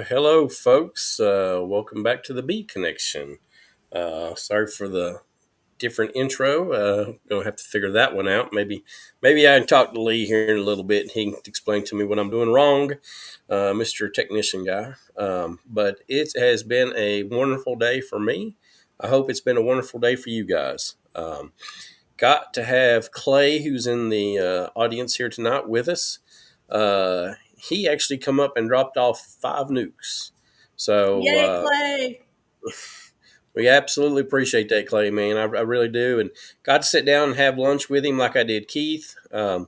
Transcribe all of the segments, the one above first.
Hello, folks. Welcome back to the Bee Connection. Sorry for the different intro. Gonna have to figure that one out. Maybe I can talk to Lee here in a little bit. He can explain to me what I'm doing wrong, Mr. Technician guy. But it has been a wonderful day for me. I hope it's been a wonderful day for you guys. Got to have Clay, who's in the audience here tonight, with us. He actually come up and dropped off 5 nukes. So Yay, Clay! we absolutely appreciate that, Clay, man. I really do. And got to sit down and have lunch with him like I did Keith. I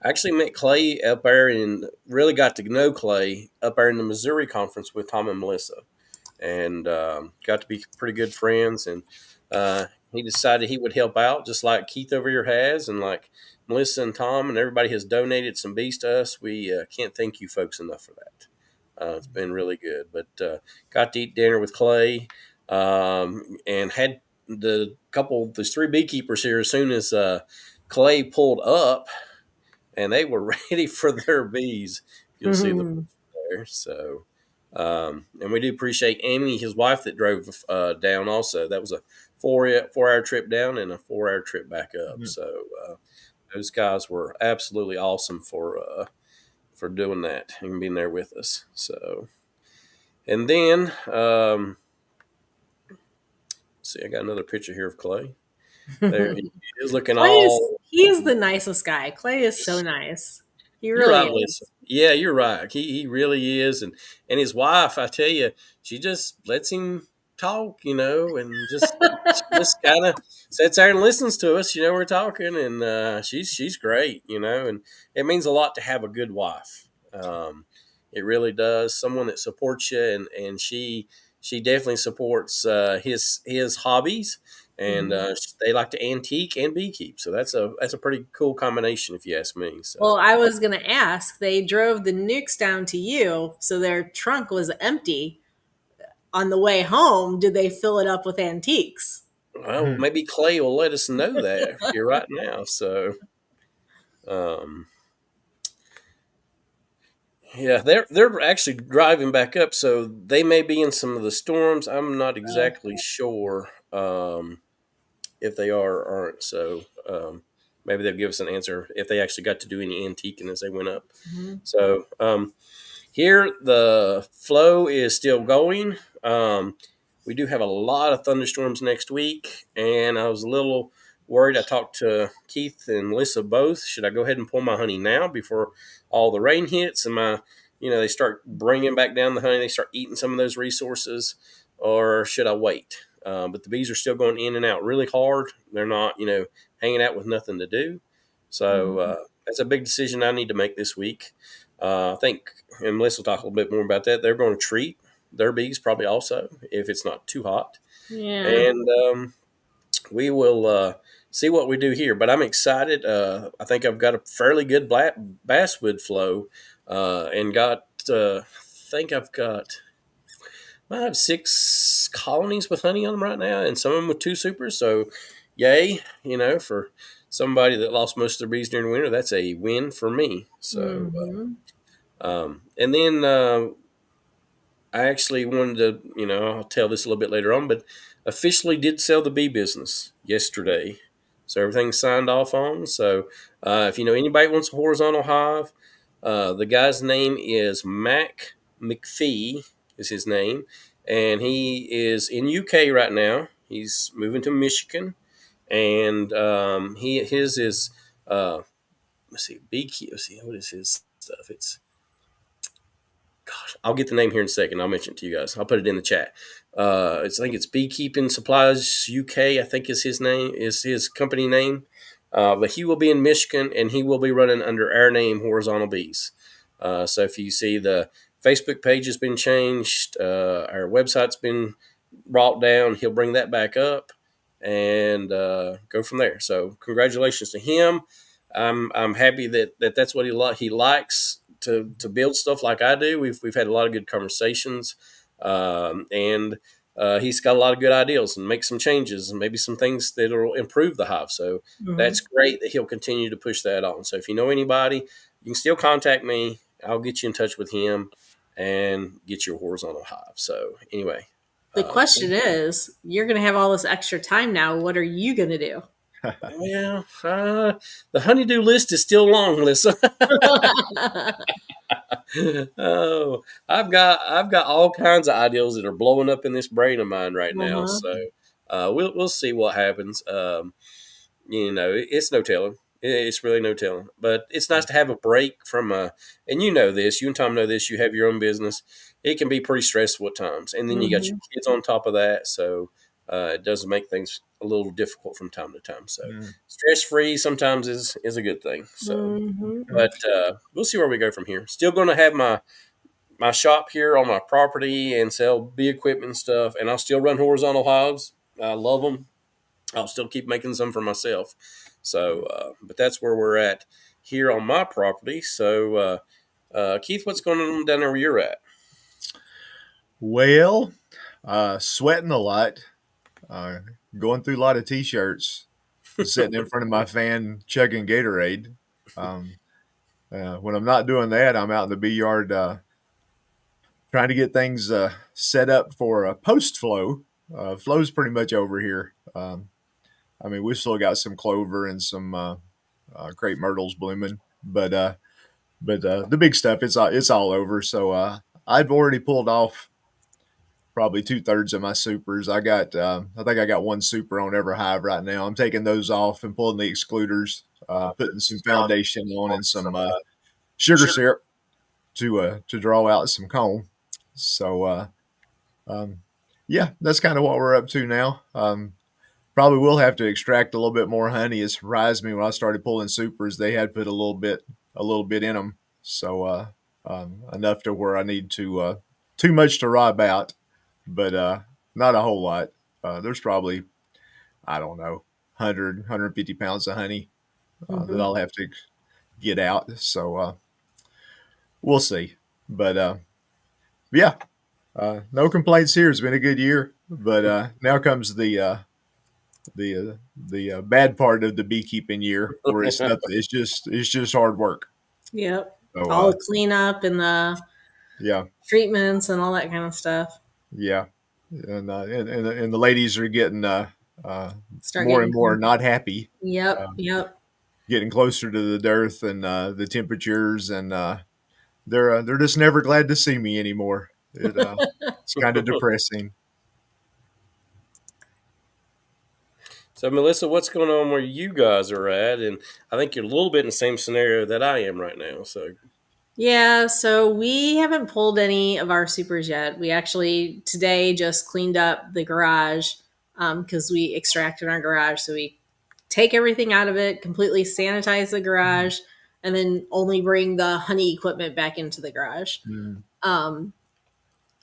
actually met Clay up there and really got to know Clay up there in the Missouri conference with Tom and Melissa. And got to be pretty good friends. And he decided he would help out just like Keith over here has. And like Melissa and Tom and everybody has donated some bees to us. We can't thank you folks enough for that. It's been really good. But got to eat dinner with Clay and had there's 3 beekeepers here as soon as Clay pulled up and they were ready for their bees. You'll see them there. So, and we do appreciate Amy, his wife, that drove down also. That was a 4 hour trip down and a 4 hour trip back up. So, those guys were absolutely awesome for doing that and being there with us. So, and then, see, I got another picture here of Clay. There he is looking He's the nicest guy. Clay is so nice. He You're really right, is. Melissa. Yeah, you're right. He really is, and his wife, I tell you, she just lets him talk, and just kind of sits there and listens to us. We're talking, and she's great, and it means a lot to have a good wife. It really does. Someone that supports you, and she definitely supports his hobbies, and Mhm. they like to antique and beekeep. So that's a pretty cool combination, if you ask me. Well, So. I was going to ask, they drove the nukes down to you, so their trunk was empty. On the way home, did they fill it up with antiques? Well, maybe Clay will let us know that here right now. So, um, yeah, they're actually driving back up, so they may be in some of the storms. I'm not exactly sure if they are or aren't. So, maybe they'll give us an answer if they actually got to do any antiquing as they went up. Mhm. So, here the flow is still going. We do have a lot of thunderstorms next week, and I was a little worried. I talked to Keith and Melissa both. Should I go ahead and pull my honey now before all the rain hits and they start bringing back down the honey? They start eating some of those resources, or should I wait? But the bees are still going in and out really hard. They're not, hanging out with nothing to do. So Mhm. that's a big decision I need to make this week. I think, and Melissa will talk a little bit more about that. They're going to treat their bees probably also if it's not too hot, Yeah. and we will see what we do here. But I'm excited. I think I've got a fairly good basswood flow, and got. I think I have 6 colonies with honey on them right now, and some of them with 2 supers. So, yay! For somebody that lost most of their bees during the winter, that's a win for me. So. Hmm. And then I actually wanted to, I'll tell this a little bit later on, but officially did sell the bee business yesterday. So everything's signed off on. So if you know anybody wants a horizontal hive, the guy's name is Mac McPhee is his name, and he is in UK right now. He's moving to Michigan, and his is let's see, beekeeping. Let's see, what is his stuff? Gosh, I'll get the name here in a second. I'll mention it to you guys. I'll put it in the chat. I think it's Beekeeping Supplies UK. I think is his name, is his company name. But he will be in Michigan, and he will be running under our name, Horizontal Bees. So if you see the Facebook page has been changed, our website's been brought down, he'll bring that back up and go from there. So congratulations to him. I'm happy that's what he likes to build stuff like I do. We've had a lot of good conversations, and he's got a lot of good ideas and make some changes and maybe some things that'll improve the hive. So that's Hmm. great that he'll continue to push that on. So if you know anybody, you can still contact me. I'll get you in touch with him. and get your horizontal hive. So anyway, The uh, question is, you're going to have all this extra time now. What are you going to do? yeah, the honeydew list is still long, Melissa. Oh, I've got all kinds of ideals that are blowing up in this brain of mine right now. Uh-huh. So we'll see what happens. It's no telling. It's really no telling. But it's nice to have a break from and you know this. You and Tom know this. You have your own business. It can be pretty stressful at times, and then you got your Hmm. kids on top of that. So it does make things a little difficult from time to time. So Mm. stress free sometimes is a good thing. So. Hmm. But we'll see where we go from here. Still going to have my shop here on my property and sell bee equipment and stuff, and I'll still run horizontal hives. I love them. I'll still keep making some for myself. So, but that's where we're at here on my property. So, Keith, what's going on down there where you're at? Well, sweating a lot, uh, going through a lot of t-shirts, sitting in front of my fan chugging Gatorade. Um, when I'm not doing that, I'm out in the bee yard trying to get things set up for a post flow. Flow's pretty much over here. I mean, we've still got some clover and some crepe myrtles blooming, but the big stuff it's all over. So I've already pulled off probably 2/3 of my supers. I think I got one super on every hive right now. I'm taking those off and pulling the excluders, putting some foundation on and some sugar syrup to draw out some comb. So um, yeah, that's kind of what we're up to now. Probably will have to extract a little bit more honey. It surprised me when I started pulling supers. They had put a little bit in them, so enough to where I need to too much to rob out, but not a whole lot. There's probably, I don't know, 150 pounds of honey that Hmm. I'll have to get out. So we'll see. But yeah, no complaints here. It's been a good year, but now comes the bad part of the beekeeping year, where it's nothing. It's just hard work. Yep. So All the cleanup and the yeah, treatments and all that kind of stuff. yeah, and the ladies are getting uh, Start more and getting more cold. not happy, Yep. uh, Yep. getting closer to the dearth and the temperatures, and they're just never glad to see me anymore. It's kind of depressing. So, Melissa, what's going on where you guys are at? And I think you're a little bit in the same scenario that I am right now. So, Yeah, so we haven't pulled any of our supers yet. We actually today just cleaned up the garage because we extracted our garage. So we take everything out of it, completely sanitize the garage, and then only bring the honey equipment back into the garage. Mm. Um,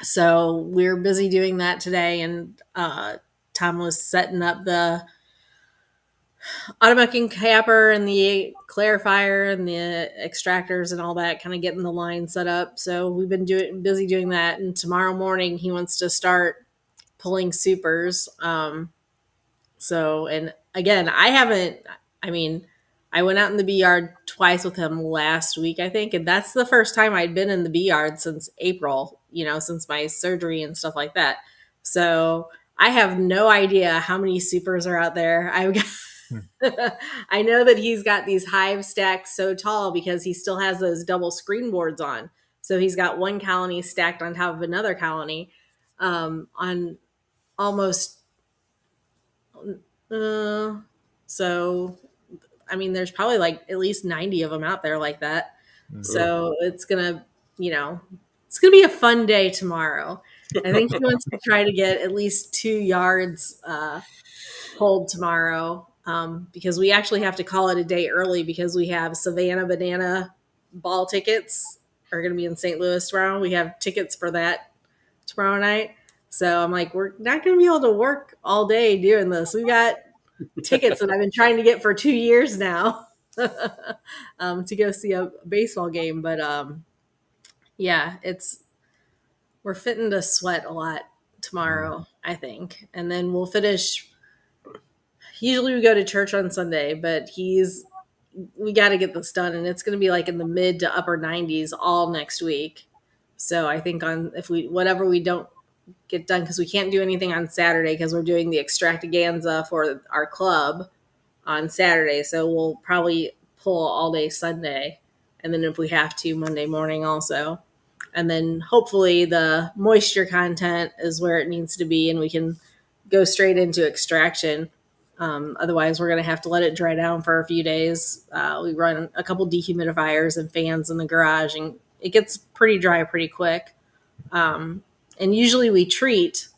so we're busy doing that today, and Tom was setting up the automatic capper and the clarifier and the extractors and all that, kind of getting the line set up. So we've been busy doing that. And tomorrow morning he wants to start pulling supers. And again, I haven't. I mean, I went out in the bee yard twice with him last week, I think, and that's the first time I'd been in the bee yard since April. Since my surgery and stuff like that. So I have no idea how many supers are out there. I've got I know that he's got these hive stacks so tall because he still has those double screen boards on. So he's got one colony stacked on top of another colony on almost. Uh, so, I mean, there's probably like at least 90 of them out there like that. Mm. mm. So you know, it's going to be a fun day tomorrow. I think he wants to try to get at least 2 yards pulled tomorrow because we actually have to call it a day early because we have Savannah Banana ball tickets are going to be in St. Louis tomorrow. We have tickets for that tomorrow night. So I'm like, we're not going to be able to work all day doing this. We got tickets that I've been trying to get for 2 years now to go see a baseball game. But yeah, we're fitting to sweat a lot Mm. tomorrow, I think. And then we'll finish. Usually we go to church on Sunday, but we got to get this done. And it's going to be like in the mid to upper 90s all next week. So I think if whatever we don't get done, because we can't do anything on Saturday because we're doing the extravaganza for our club on Saturday. So we'll probably pull all day Sunday. And then if we have to, Monday morning also. And then hopefully the moisture content is where it needs to be and we can go straight into extraction. Otherwise, we're going to have to let it dry down for a few days. We run a couple dehumidifiers and fans in the garage, and it gets pretty dry pretty quick. And usually we treat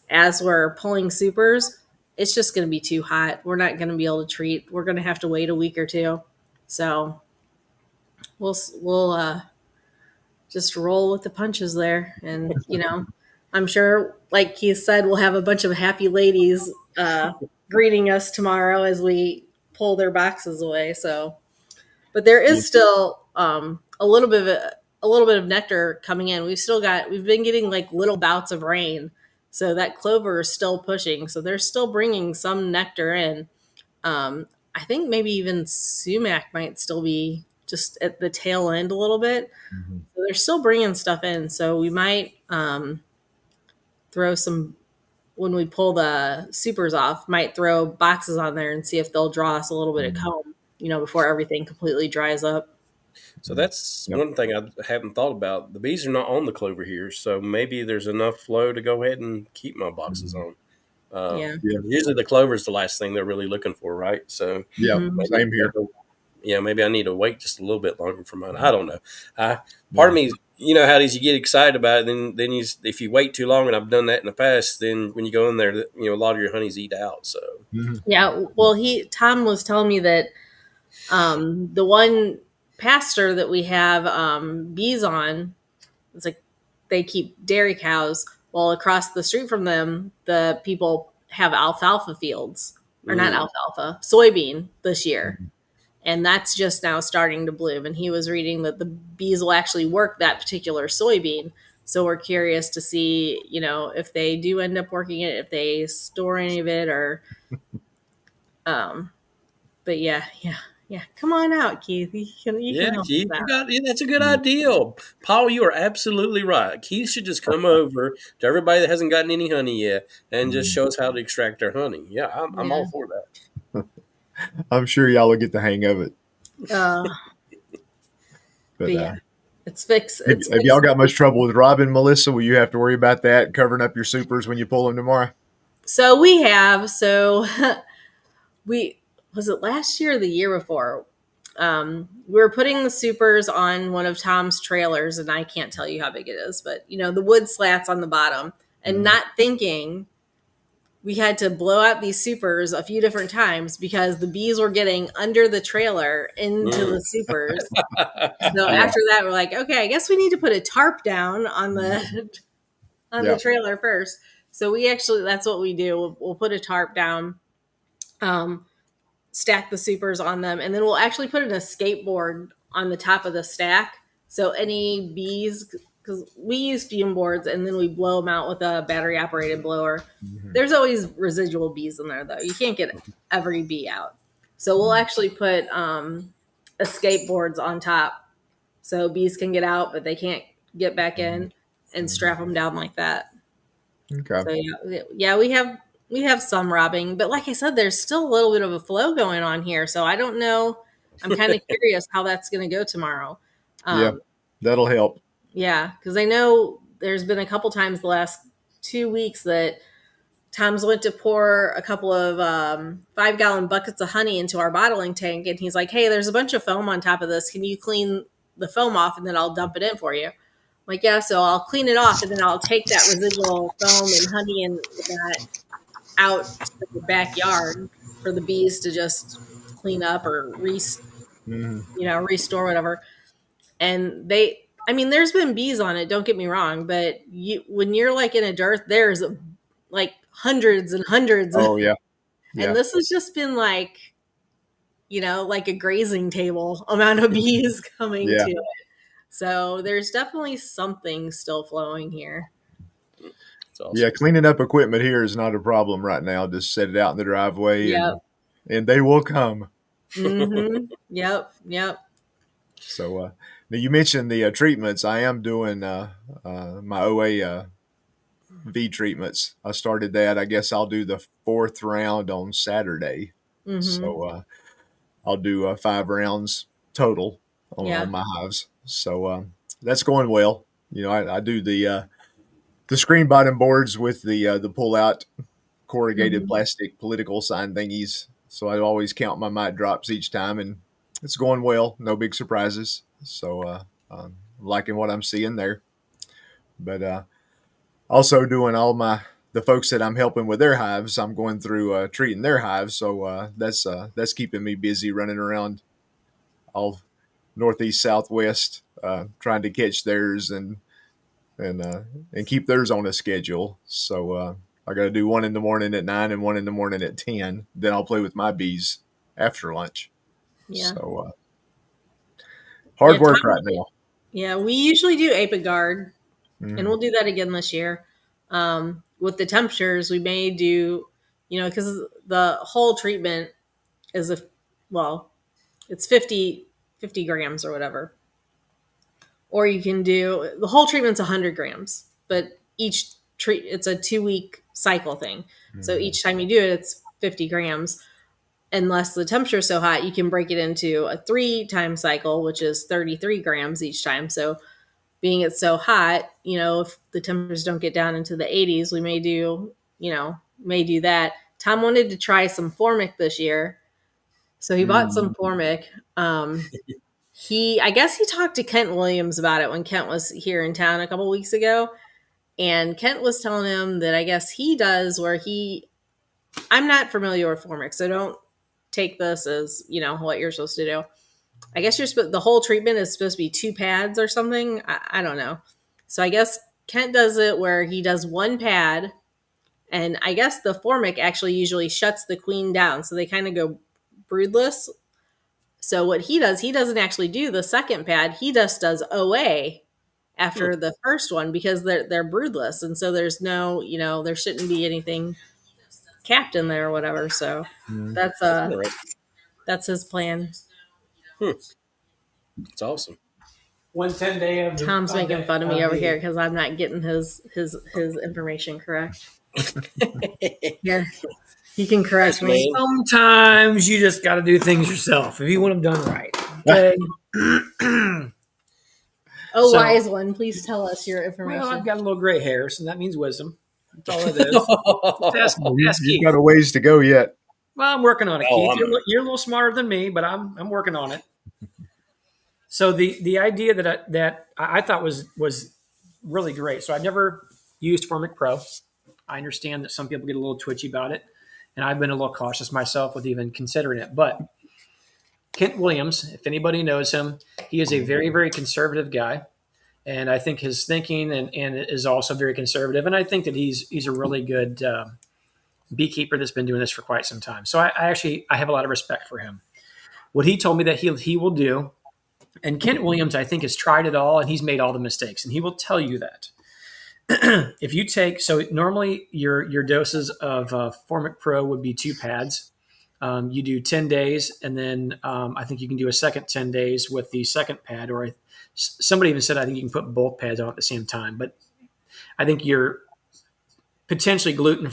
as we're pulling supers. It's just going to be too hot. We're not going to be able to treat. We're going to have to wait a week or two. So we'll just roll with the punches there. And, I'm sure, like Keith said, we'll have a bunch of happy ladies greeting us tomorrow as we pull their boxes away. So, but there is still a little bit of nectar coming in. We've been getting like little bouts of rain. So that clover is still pushing. So they're still bringing some nectar in. I think maybe even sumac might still be just at the tail end a little bit. Mm-hmm. So they're still bringing stuff in. So we might throw some, when we pull the supers off, might throw boxes on there and see if they'll draw us a little bit of comb, before everything completely dries up. So that's one thing I haven't thought about. The bees are not on the clover here, so maybe there's enough flow to go ahead and keep my boxes on. Usually the clover is the last thing they're really looking for, right? So same here. Maybe I need to wait just a little bit longer for mine. I don't know. Part of me, you know how it is, you get excited about it, then if you wait too long, and I've done that in the past, then when you go in there, a lot of your honeys eat out. So yeah, well, Tom was telling me that the one pasture that we have bees on, it's like they keep dairy cows. Well, across the street from them, the people have alfalfa fields, or not alfalfa, soybean this year. And that's just now starting to bloom. And he was reading that the bees will actually work that particular soybean. So we're curious to see, if they do end up working it, if they store any of it, or, but yeah. Come on out, Keith. You can help Keith, us out. that's a good idea. Paul, you are absolutely right. Keith should just come over to everybody that hasn't gotten any honey yet and just show us how to extract their honey. Yeah, I'm all for that. I'm sure y'all will get the hang of it. But yeah, it's fixed. Have y'all got much trouble with Robin, Melissa? Will you have to worry about that covering up your supers when you pull them tomorrow? So we have. So was it last year or the year before? We were putting the supers on one of Tom's trailers, and I can't tell you how big it is, but the wood slats on the bottom, and not thinking we had to blow out these supers a few different times because the bees were getting under the trailer into the supers. So after that, we're like, okay, I guess we need to put a tarp down on the the trailer first. So that's what we do. We'll put a tarp down, stack the supers on them, and then we'll actually put an escape board on the top of the stack. So any bees, because we use fume boards and then we blow them out with a battery operated blower. There's always residual bees in there though. You can't get every bee out. So we'll actually put escape boards on top so bees can get out, but they can't get back in, and strap them down like that. Okay. So we have some robbing, but like I said, there's still a little bit of a flow going on here. So I don't know. I'm kind of curious how that's going to go tomorrow. That'll help. Yeah, because I know there's been a couple times the last 2 weeks that Tom's went to pour a couple of 5-gallon buckets of honey into our bottling tank, and he's like, "Hey, there's a bunch of foam on top of this. Can you clean the foam off, and then I'll dump it in for you?" I'm like, yeah, so I'll clean it off, and then I'll take that residual foam and honey and that out to the backyard for the bees to just clean up or restore whatever. And there's been bees on it, don't get me wrong, but when you're like in a dearth, there's like hundreds and hundreds. Oh yeah. And this has just been like, like a grazing table amount of bees coming to it. So there's definitely something still flowing here. Awesome. Yeah, cleaning up equipment here is not a problem right now. Just set it out in the driveway and they will come. Mm-hmm. Yep. So Now you mentioned the treatments. I am doing my OA V treatments. I started that. I guess I'll do the 4th round on Saturday. Mm-hmm. So I'll do 5 rounds total Yeah. on my hives. So that's going well. I do the screen bottom boards with the pull out corrugated Mm-hmm. plastic political sign thingies. So I always count my mite drops each time, and it's going well. No big surprises. So liking what I'm seeing there. But also doing all the folks that I'm helping with their hives. I'm going through treating their hives. So that's keeping me busy running around all northeast, southwest, trying to catch theirs and keep theirs on a schedule. So I got to do one in the morning at 9 and one in the morning at 10. Then I'll play with my bees after lunch. Yeah. So Yeah. hard work right now. Yeah. We usually do Apigard, and Mm. we'll do that again this year. With the temperatures, we may do, because the whole treatment is it's 50 grams or whatever. Or you can do the whole treatment's 100 grams, but it's a 2-week cycle thing. So Mm. each time you do it, it's 50 grams. Unless the temperature is so hot, you can break it into a 3-time cycle, which is 33 grams each time. So being it's so hot, if the temperatures don't get down into the 80s, we may do that. Tom wanted to try some formic this year, so he bought some Mm. formic. I guess he talked to Kent Williams about it when Kent was here in town a couple weeks ago, and Kent was telling him that I guess he does I'm not familiar with formic, so don't take this as what you're supposed to do. I guess the whole treatment is supposed to be 2 pads or something. I don't know. So I guess Kent does it where he does 1 pad, and I guess the formic actually usually shuts the queen down, so they kind of go broodless. So what he doesn't actually do the second pad. He just does OA Hmm. after the first one because they're broodless, and so there's no, there shouldn't be anything capped in there or whatever. So Mm. that's That's interesting. that's his plan. Hmm. It's awesome. 110 day of the Tom's making fun of me of over the- here because I'm not getting his information correct. Yeah, he can correct Yes, me. man. Sometimes you just got to do things yourself if you want them done right. Okay. Oh, So- wise one, please tell us your information. Well, I've got a little gray hair, so that means wisdom. That's all it is. Ask You've Keith. got a ways to go yet. Well, I'm working on it, Oh, Keith. You're a little smarter than me, but I'm working on it. So the idea that I thought was really great. So I've never used Formic Pro. I understand that some people get a little twitchy about it, and I've been a little cautious myself with even considering it. But Kent Williams, if anybody knows him, he is a very, very conservative guy. And I think his thinking and is also very conservative. And I think that he's a really good beekeeper that's been doing this for quite some time. So I have a lot of respect for him. What he told me that he will do, and Kent Williams, I think, has tried it all and he's made all the mistakes. And he will tell you that. If you normally your doses of Formic Pro would be 2 pads. You do 10 days, and then I think you can do a second 10 days with the second pad, or somebody even said I think you can put both pads on at the same time. But I think you're potentially glutton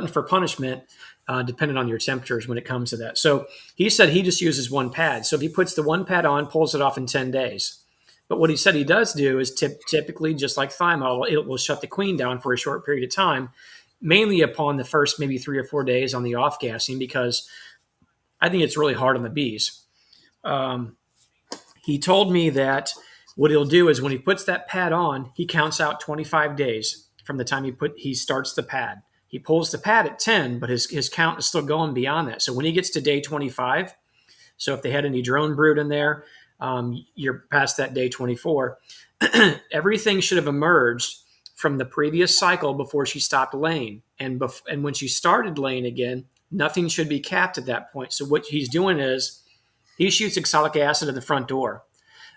for punishment, depending on your temperatures when it comes to that. So he said he just uses 1 pad. So if he puts the 1 pad on, pulls it off in 10 days. But what he said he does do is typically, just like thymol, it will shut the queen down for a short period of time, mainly upon the first maybe 3 or 4 days on the off gassing, because I think it's really hard on the bees. He told me that what he'll do is when he puts that pad on, he counts out 25 days from the time he starts the pad. He pulls the pad at 10, but his count is still going beyond that. So when he gets to day 25, so if they had any drone brood in there, you're past that day 24. Everything should have emerged from the previous cycle before she stopped laying. And when she started laying again, nothing should be capped at that point. So what he's doing is he shoots oxalic acid at the front door.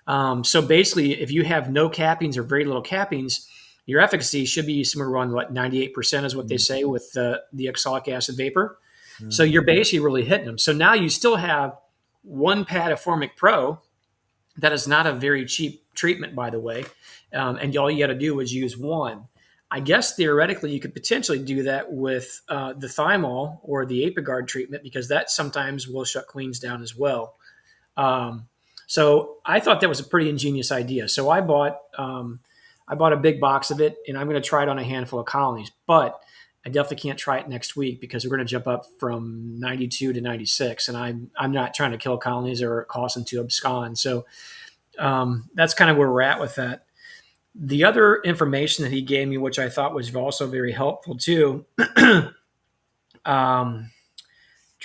So basically, if you have no cappings or very little cappings, your efficacy should be somewhere around 98% is what they say with the oxalic acid vapor. Mm-hmm. So you're basically really hitting them. So now you still have 1 pad of Formic Pro, That is not a very cheap treatment, by the way. And all you got to do is use one. I guess theoretically you could potentially do that with the thymol or the Apigard treatment, because that sometimes will shut queens down as well. So I thought that was a pretty ingenious idea. So I bought a big box of it, and I'm going to try it on a handful of colonies. But I definitely can't try it next week because we're going to jump up from 92 to 96, and I'm not trying to kill colonies or cause them to abscond. So that's kind of where we're at with that. The other information that he gave me, which I thought was also very helpful too, trying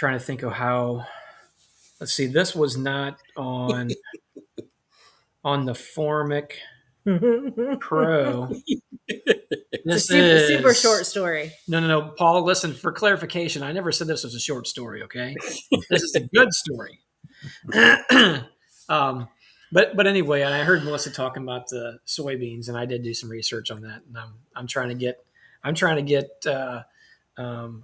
to think of how. Let's see. This was not on the Formic Pro. It's a super short story. No. Paul, listen, for clarification, I never said this was a short story, okay? This is a good story. But anyway, I heard Melissa talking about the soybeans, and I did do some research on that, and I'm trying to get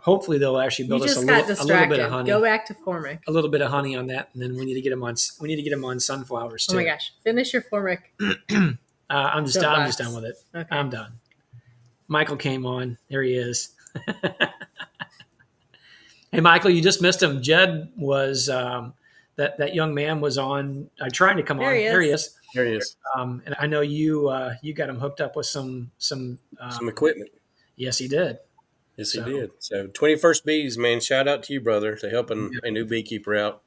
hopefully they'll actually build us a little bit of honey. Go back to Formic. A little bit of honey on that, and then we need to get them on sunflowers too. Oh my gosh! Finish your Formic. I'm just done with it. Okay. I'm done. Michael came on. There he is. Hey, Michael, you just missed him. Jed was that young man was on. Trying to come on. There he is. There he is. And I know you got him hooked up with some equipment. Yes, he did. Yes, he did. So 21st Bees, man, shout out to you, brother, to helping a new beekeeper out.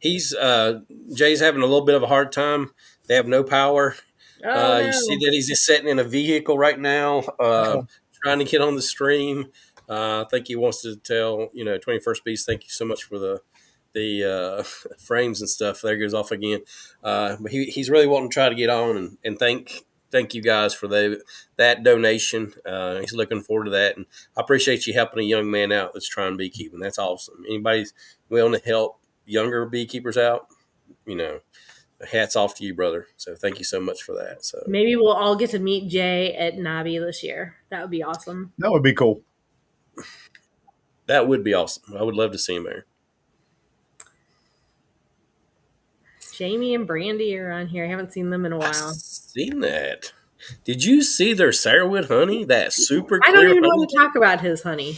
Jay's having a little bit of a hard time. They have no power. No. You see that he's just sitting in a vehicle right now, trying to get on the stream. I think he wants to tell, 21st Bees, thank you so much for the frames and stuff. There goes off again. But he's really wanting to try to get on and thank you guys for that donation. He's looking forward to that. And I appreciate you helping a young man out that's trying beekeeping. That's awesome. Anybody's willing to help younger beekeepers out, hats off to you, brother. So thank you so much for that. So maybe we'll all get to meet Jay at Nabi this year. That would be awesome. That would be cool. That would be awesome. I would love to see him there. Jamie and Brandy are on here. I haven't seen them in a while. I've seen that. Did you see their sourwood honey? That super clear I don't even honey? want to talk about his honey.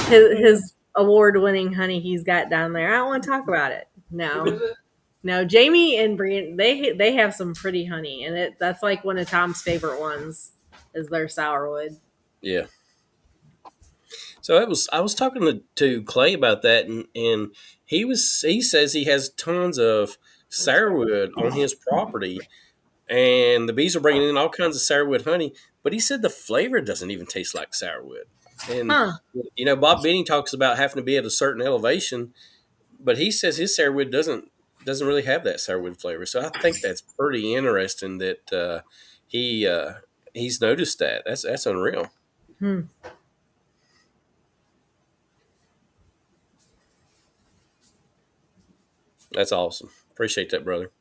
his award-winning honey he's got down there. I don't want to talk about it. No. Jamie and Brandy, they have some pretty honey, and that's like one of Tom's favorite ones is their sourwood. Yeah. So I was talking to Clay about that, and he says he has tons of sourwood on his property, and the bees are bringing in all kinds of sourwood honey, but he said the flavor doesn't even taste like sourwood. And Bob Benny talks about having to be at a certain elevation, but he says his sourwood doesn't really have that sourwood flavor. So I think that's pretty interesting that he's noticed that. That's unreal. That's awesome. Appreciate that, brother.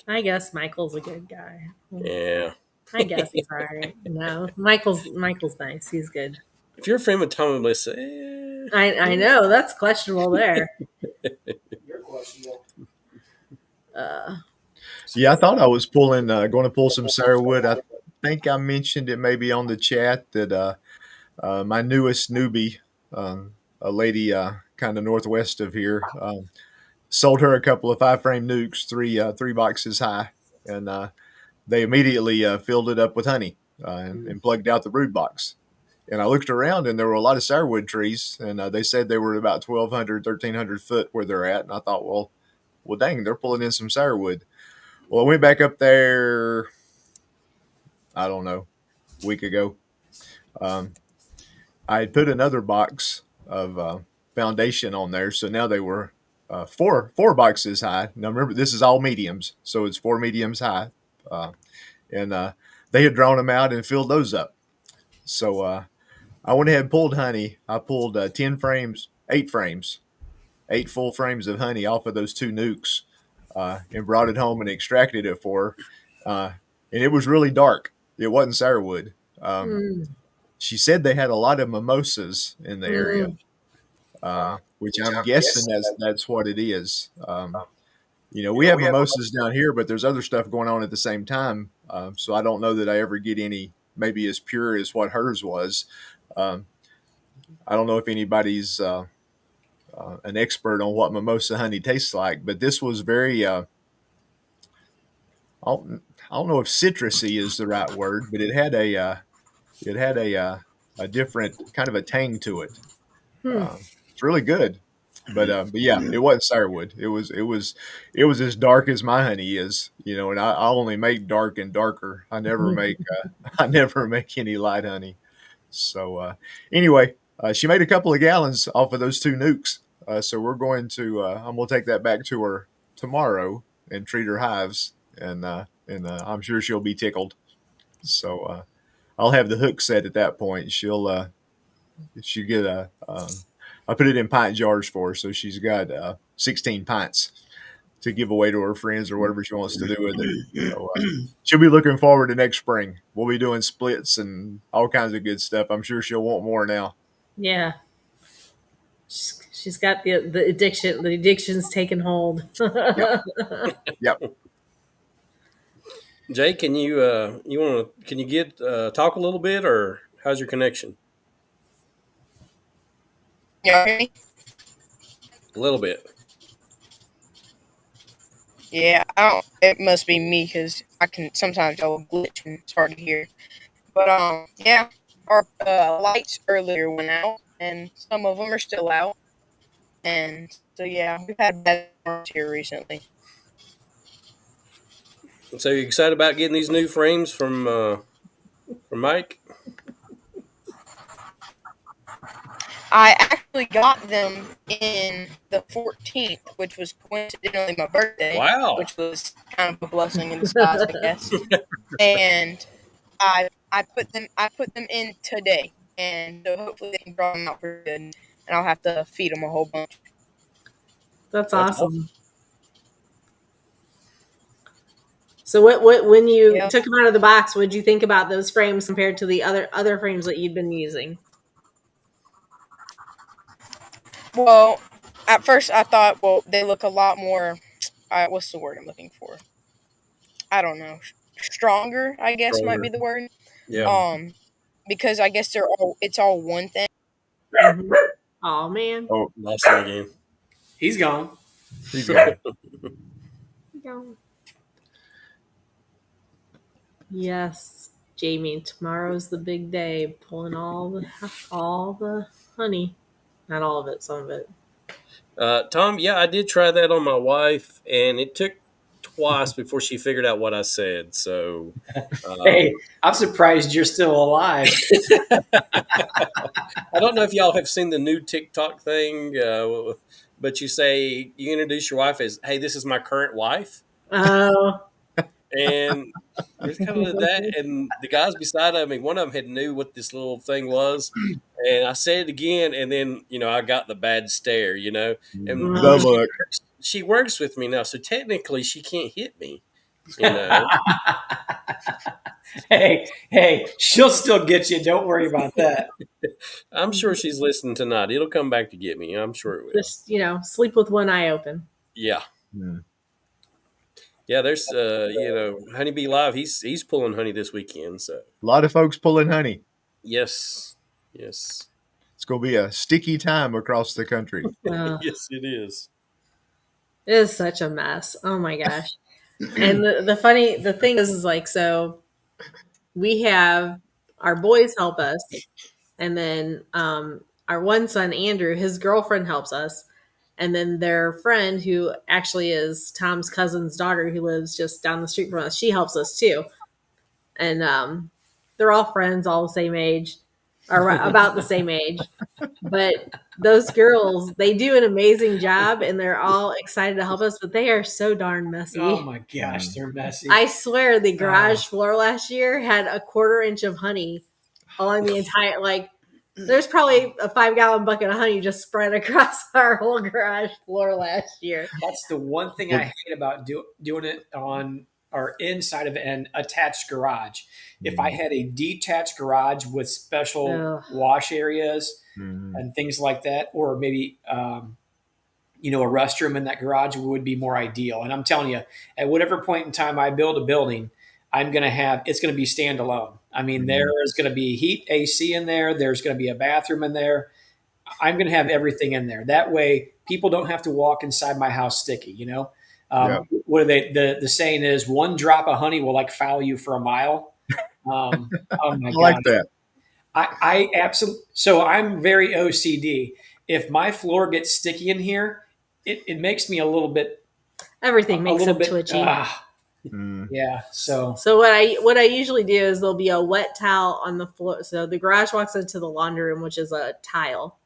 I guess Michael's a good guy. Yeah. I guess he's all right. No, Michael's nice. He's good. If you're a friend with Tom and Melissa, I know that's questionable there. You're questionable. Yeah, I thought I was going to pull some sourwood. I think I mentioned it maybe on the chat that my newest newbie, a lady kind of northwest of here, sold her a couple of 5-frame nukes, three boxes high, and they immediately filled it up with honey and plugged out the brood box. And I looked around, and there were a lot of sourwood trees, and they said they were about 1,200, 1,300 foot where they're at. And I thought, well, dang, they're pulling in some sourwood. Well, I went back up there, I don't know, a week ago. I had put another box of foundation on there, so now they were four boxes high. Now remember, this is all mediums, so it's 4 mediums high, and they had drawn them out and filled those up. So I went ahead and pulled honey. I pulled 8 full frames of honey off of those 2 nukes, and brought it home and extracted it for her. And it was really dark. It wasn't sourwood. She said they had a lot of mimosas in the area. which I'm guessing that's what it is. We have mimosas down here, but there's other stuff going on at the same time. So I don't know that I ever get any maybe as pure as what hers was. Um, I don't know if anybody's an expert on what mimosa honey tastes like, but this was very, I don't know if citrusy is the right word, but it had a different kind of a tang to it. It's really good. But yeah, it wasn't sourwood. It was as dark as my honey is, and I only make dark and darker. I never make I never make any light honey. So anyway, she made a couple of gallons off of those two nukes. So we're going to I'm gonna take that back to her tomorrow and treat her hives, and I'm sure she'll be tickled. So I'll have the hook set at that point. She'll get I put it in pint jars for her, so she's got 16 pints to give away to her friends or whatever she wants to do with it. So, she'll be looking forward to next spring. We'll be doing splits and all kinds of good stuff. I'm sure she'll want more now. Yeah. She's got the addiction. The addiction's taken hold. Yep. Jay, can you talk a little bit, or how's your connection? Yeah. A little bit. Yeah, it must be me because sometimes I'll glitch and it's hard to hear. But yeah, our lights earlier went out, and some of them are still out. And so yeah, we've had bad storms here recently. So you excited about getting these new frames from Mike? I actually got them in the 14th, which was coincidentally my birthday. Wow. Which was kind of a blessing in disguise, I guess. And I put them in today, and so hopefully they can draw them out pretty good, and I'll have to feed them a whole bunch. That's awesome. So what when you took them out of the box, what did you think about those frames compared to the other frames that you'd been using? Well, at first I thought, they look a lot more, what's the word I'm looking for? I don't know. Stronger, I guess, might be the word. Yeah. Because I guess it's all one thing. Mm-hmm. Oh, man. Oh, lost him again. He's gone. He's gone. Yes, Jamie, tomorrow's the big day. Pulling all the honey. Not all of it, some of it. Tom, yeah, I did try that on my wife, and it took twice before she figured out what I said. So, hey, I'm surprised you're still alive. I don't know if y'all have seen the new TikTok thing, but you introduce your wife as, "Hey, this is my current wife." Oh. And there's kind of that, and the guys beside me, one of them had knew what this little thing was, and I said it again, and then I got the bad stare, and she works with me now, so technically she can't hit me, Hey, she'll still get you. Don't worry about that. I'm sure she's listening tonight. It'll come back to get me. I'm sure it will. Just sleep with one eye open. Yeah. Yeah, there's Honeybee Live. He's pulling honey this weekend. So a lot of folks pulling honey. Yes. It's going to be a sticky time across the country. Yes, it is. It is such a mess. Oh my gosh! And the thing is like, so we have our boys help us, and then our one son Andrew, his girlfriend helps us. And then their friend, who actually is Tom's cousin's daughter, who lives just down the street from us, she helps us too. And they're all friends, all the same age, or about the same age. But those girls, they do an amazing job, and they're all excited to help us, but they are so darn messy. Oh my gosh, they're messy. I swear the garage floor last year had a 1/4 inch of honey along the entire, there's probably a 5-gallon bucket of honey just spread across our whole garage floor last year. That's the one thing I hate about doing it on are inside of an attached garage. If I had a detached garage with special Ugh. wash areas Mhm. and things like that, or maybe a restroom in that garage would be more ideal. And I'm telling you, at whatever point in time I build a building, it's going to be standalone. I mean, there Mhm. is going to be heat AC in there. There's going to be a bathroom in there. I'm going to have everything in there. That way, people don't have to walk inside my house sticky. Yeah. What are they? The saying is, one drop of honey will like foul you for a mile. Oh my I like gosh, that. I absolutely. So I'm very OCD. If my floor gets sticky in here, it makes me a little bit, Everything a makes little them bit. twitchy. Mm. Yeah. So So what I usually do is there'll be a wet towel on the floor. So the garage walks into the laundry room, which is a tile.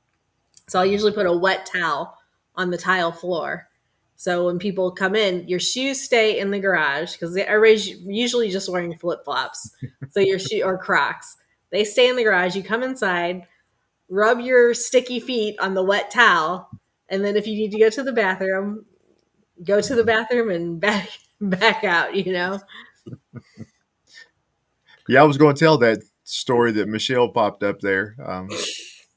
So I'll usually put a wet towel on the tile floor. So when people come in, your shoes stay in the garage because everybody's usually just wearing flip flops. So your shoe or Crocs, they stay in the garage. You come inside, rub your sticky feet on the wet towel, and then if you need to go to the bathroom, go to the bathroom and back out. Yeah, I was going to tell that story that Michelle popped up there.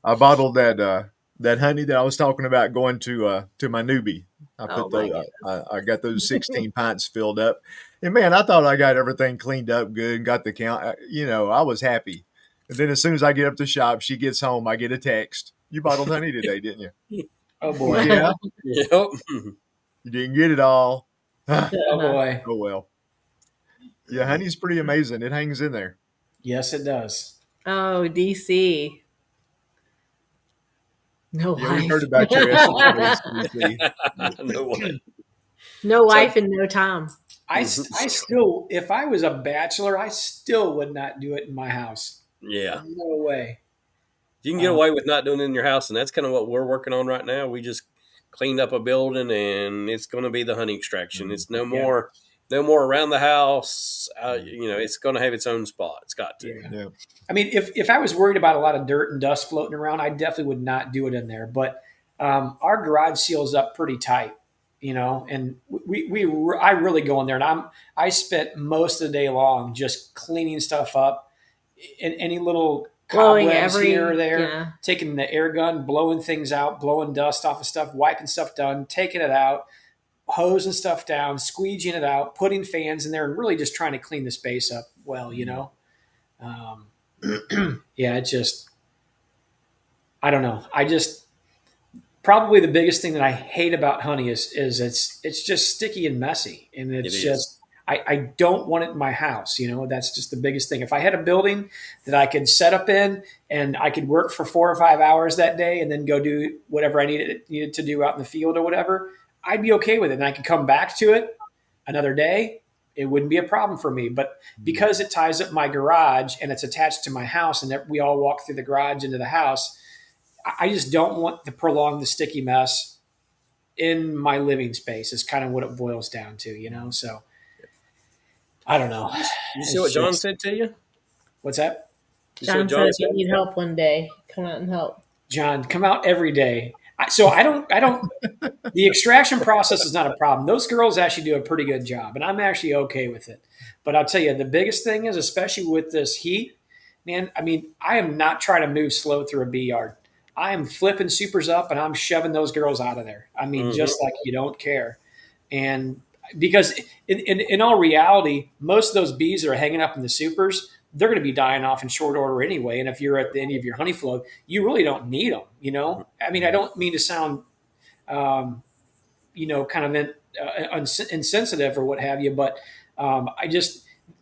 I bottled that honey that I was talking about going to my newbie. I Oh put my those. goodness. I got those 16 pints filled up, and man, I thought I got everything cleaned up good and got the count. I was happy. And then as soon as I get up to shop, she gets home. I get a text. You bottled honey today, didn't you? oh boy, Yeah, Yep. you didn't get it all. Oh oh boy. well. Yeah, honey's pretty amazing. It hangs in there. Yes, it does. Oh, DC. No Yeah, we wife. heard about your escapades, DC. No way. No So wife and no Tom. I still, if I was a bachelor, I still would not do it in my house. Yeah. No way. You can get away with not doing it in your house, and that's kind of what we're working on right now. We just cleaned up a building, and it's going to be the honey extraction. It's no Yeah. more, no more around the house. It's going to have its own spot. It's got to. Yeah. Yeah. I mean, if I was worried about a lot of dirt and dust floating around, I definitely would not do it in there. But our garage seals up pretty tight, and I really go in there, and I spent most of the day long just cleaning stuff up, and any little Blowing cobwebs here or there, yeah. taking the air gun, blowing things out, blowing dust off of stuff, wiping stuff done, taking it out, hosing stuff down, squeegeeing it out, putting fans in there, and really just trying to clean the space up well. Um, yeah, it just, I don't know. Probably the biggest thing that I hate about honey is it's just sticky and messy, and It it's is. just I don't want it in my house. That's just the biggest thing. If I had a building that I could set up in and I could work for 4 or 5 hours that day and then go do whatever I needed to do out in the field or whatever, I'd be okay with it, and I could come back to it another day. It wouldn't be a problem for me. But because it ties up my garage and it's attached to my house, and that we all walk through the garage into the house, I just don't want to prolong the sticky mess in my living space. Is kind of what it boils down to. So I don't know. You see what John said to you? What's that? You see what John said if you need help one day, come out and help. John, come out every day. So I don't. The extraction process is not a problem. Those girls actually do a pretty good job, and I'm actually okay with it. But I'll tell you, the biggest thing is, especially with this heat, man. I mean, I am not trying to move slow through a bee yard. I am flipping supers up and I'm shoving those girls out of there. I mean, just like you don't care. And because in all reality, most of those bees that are hanging up in the supers, they're going to be dying off in short order anyway. And if you're at the end of your honey flow, you really don't need them. I mean, I don't mean to sound, kind of insensitive or what have you, but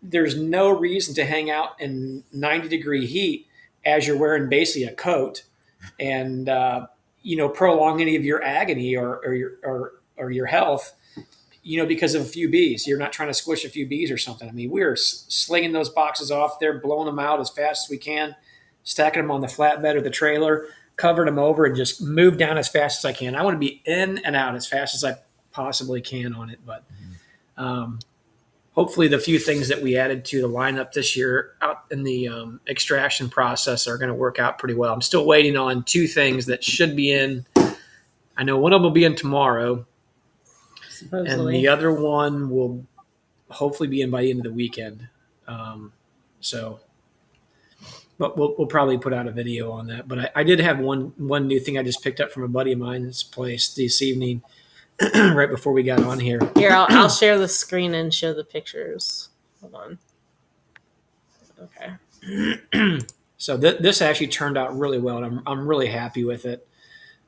there's no reason to hang out in 90-degree heat as you're wearing basically a coat and prolong any of your agony or your health, because of a few bees. You're not trying to squish a few bees or something. I mean, we're slinging those boxes off there, blowing them out as fast as we can, stacking them on the flatbed or the trailer, covering them over, and just move down as fast as I can. I want to be in and out as fast as I possibly can on it. But hopefully the few things that we added to the lineup this year out in the extraction process are going to work out pretty well. I'm still waiting on 2 things that should be in. I know one of them will be in tomorrow, Supposedly. and the other one will hopefully be in by the end of the weekend. So, but we'll probably put out a video on that. But I did have one new thing I just picked up from a buddy of mine's place this evening, right before we got on here. Here, I'll share the screen and show the pictures. Hold on. Okay. So this actually turned out really well, and I'm really happy with it.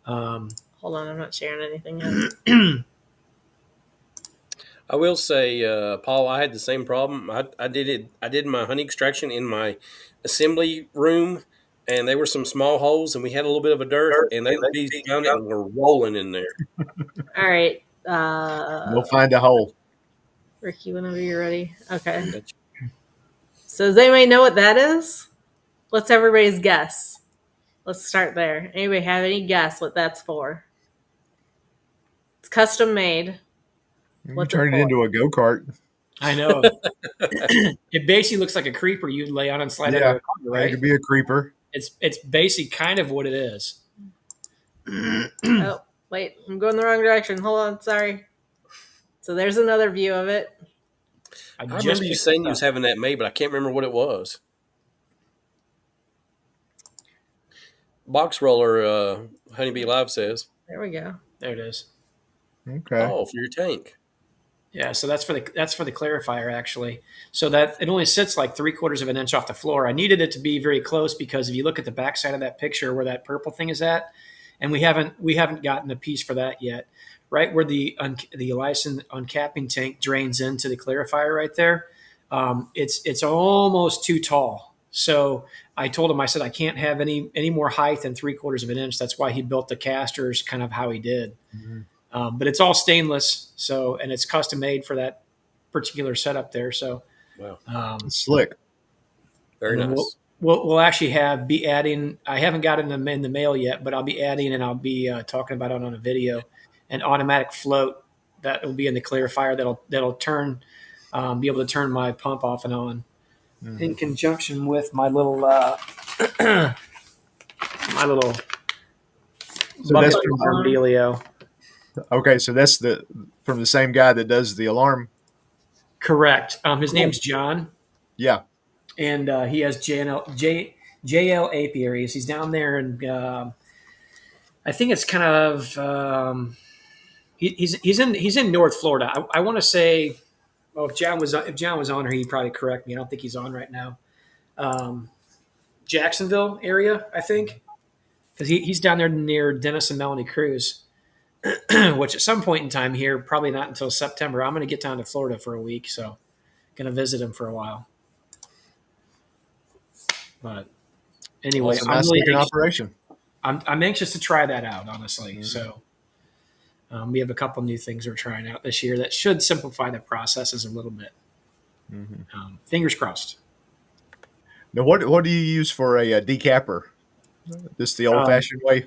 Hold on, I'm not sharing anything yet. I will say, Paul, I had the same problem. I did my honey extraction in my assembly room, and there were some small holes, and we had a little bit of a dirt, and the bees found it and were rolling in there. All right. We'll find a hole. Ricky, whenever you're ready. Okay. So does anybody know what that is? Let's everybody's guess. Let's start there. Anybody have any guess what that's for? It's custom made. What's Turn it into a go-kart. I know. It basically looks like a creeper you'd lay on and slide Yeah. out of a car, It right? could be a creeper. It's basically kind of what it is. Oh, wait, I'm going the wrong direction. Hold on, sorry. So there's another view of it. I remember you saying you was having that made, but I can't remember what it was. Box roller, Honeybee Live says. There we go. There it is. Okay. Oh, for your tank. Yeah, so that's for the clarifier actually. So that it only sits like 3/4 of an inch off the floor. I needed it to be very close because if you look at the back side of that picture where that purple thing is at, and we haven't gotten a piece for that yet. Right where the lysine uncapping tank drains into the clarifier right there, it's almost too tall. So I told him, I said I can't have any more height than 3/4 of an inch. That's why he built the casters kind of how he did. Mm-hmm. But it's all stainless, so and it's custom made for that particular setup there. So, wow, slick, very nice. We'll actually be adding. I haven't gotten them in the mail yet, but I'll be adding and I'll be talking about it on a video. An automatic float that will be in the clarifier that'll turn, be able to turn my pump off and on, in conjunction with my little So bucket that's alarm dealio. Okay, so that's from the same guy that does the alarm. Correct. His name's John. Yeah. And he has JL apiaries. He's down there, and I think it's kind of he's in North Florida. I want to say, well, if John was on here, he'd probably correct me. I don't think he's on right now. Jacksonville area, I think, because he's down there near Dennis and Melanie Cruz. Which at some point in time here, probably not until September, I'm going to get down to Florida for a week. So going to visit him for a while. But anyway, I'm really operation. I'm anxious to try that out, honestly. Mm-hmm. So we have a couple new things we're trying out this year that should simplify the processes a little bit. Mm-hmm. Fingers crossed. Now, what do you use for a decapper? Just the old-fashioned way?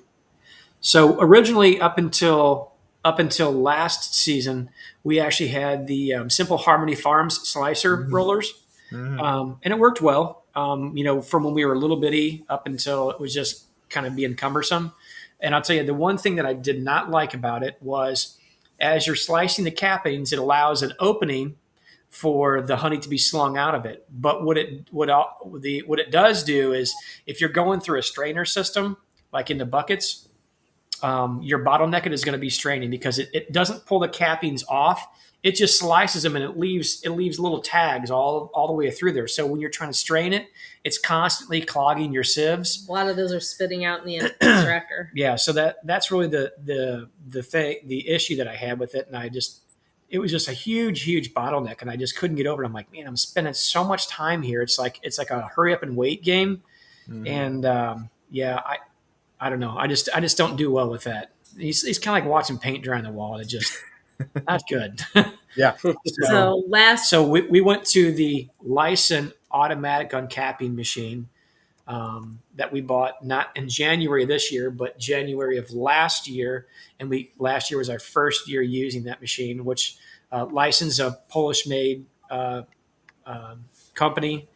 So originally, up until last season, we actually had the Simple Harmony Farms slicer rollers, and it worked well. From when we were a little bitty up until it was just kind of being cumbersome. And I'll tell you, the one thing that I did not like about it was, as you're slicing the cappings, it allows an opening for the honey to be slung out of it. But what it does do is, if you're going through a strainer system, like in the buckets, your bottleneck is going to be straining because it doesn't pull the cappings off. It just slices them and it leaves little tags all the way through there. So when you're trying to strain it, it's constantly clogging your sieves. A lot of those are spitting out in the extractor. Yeah, so that's really the thing, the issue that I had with it, and it was just a huge bottleneck, and I just couldn't get over it. I'm like, man, I'm spending so much time here. It's like a hurry up and wait game, and I don't know. I just don't do well with that. He's kind of like watching paint dry on the wall. It just not good. Yeah. So we went to the Lysine automatic uncapping machine that we bought not in January of this year, but January of last year. And last year was our first year using that machine, which Lysine's a Polish-made company,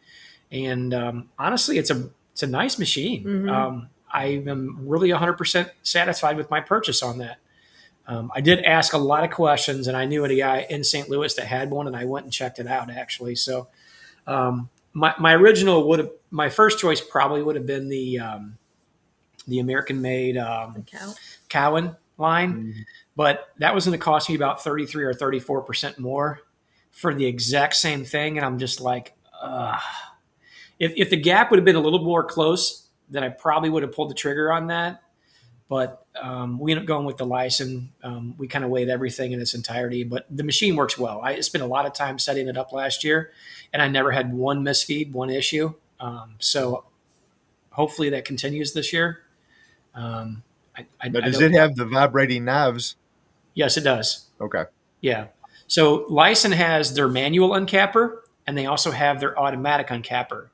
and honestly, it's a nice machine. I am really 100% satisfied with my purchase on that. I did ask a lot of questions, and I knew a guy in St. Louis that had one, and I went and checked it out actually. So my first choice probably would have been the American made The cow. Cowan line, Mhm. but that was going to cost me about 33 or 34% more for the exact same thing. And I'm just like, if the gap would have been a little more close, then I probably would have pulled the trigger on that. But we ended up going with the Lyson. We kind of weighed everything in its entirety, but the machine works well. I spent a lot of time setting it up last year, and I never had one misfeed, one issue. So hopefully that continues this year. But does it have the vibrating knives? Yes, it does. Okay. Yeah. So Lyson has their manual uncapper, and they also have their automatic uncapper.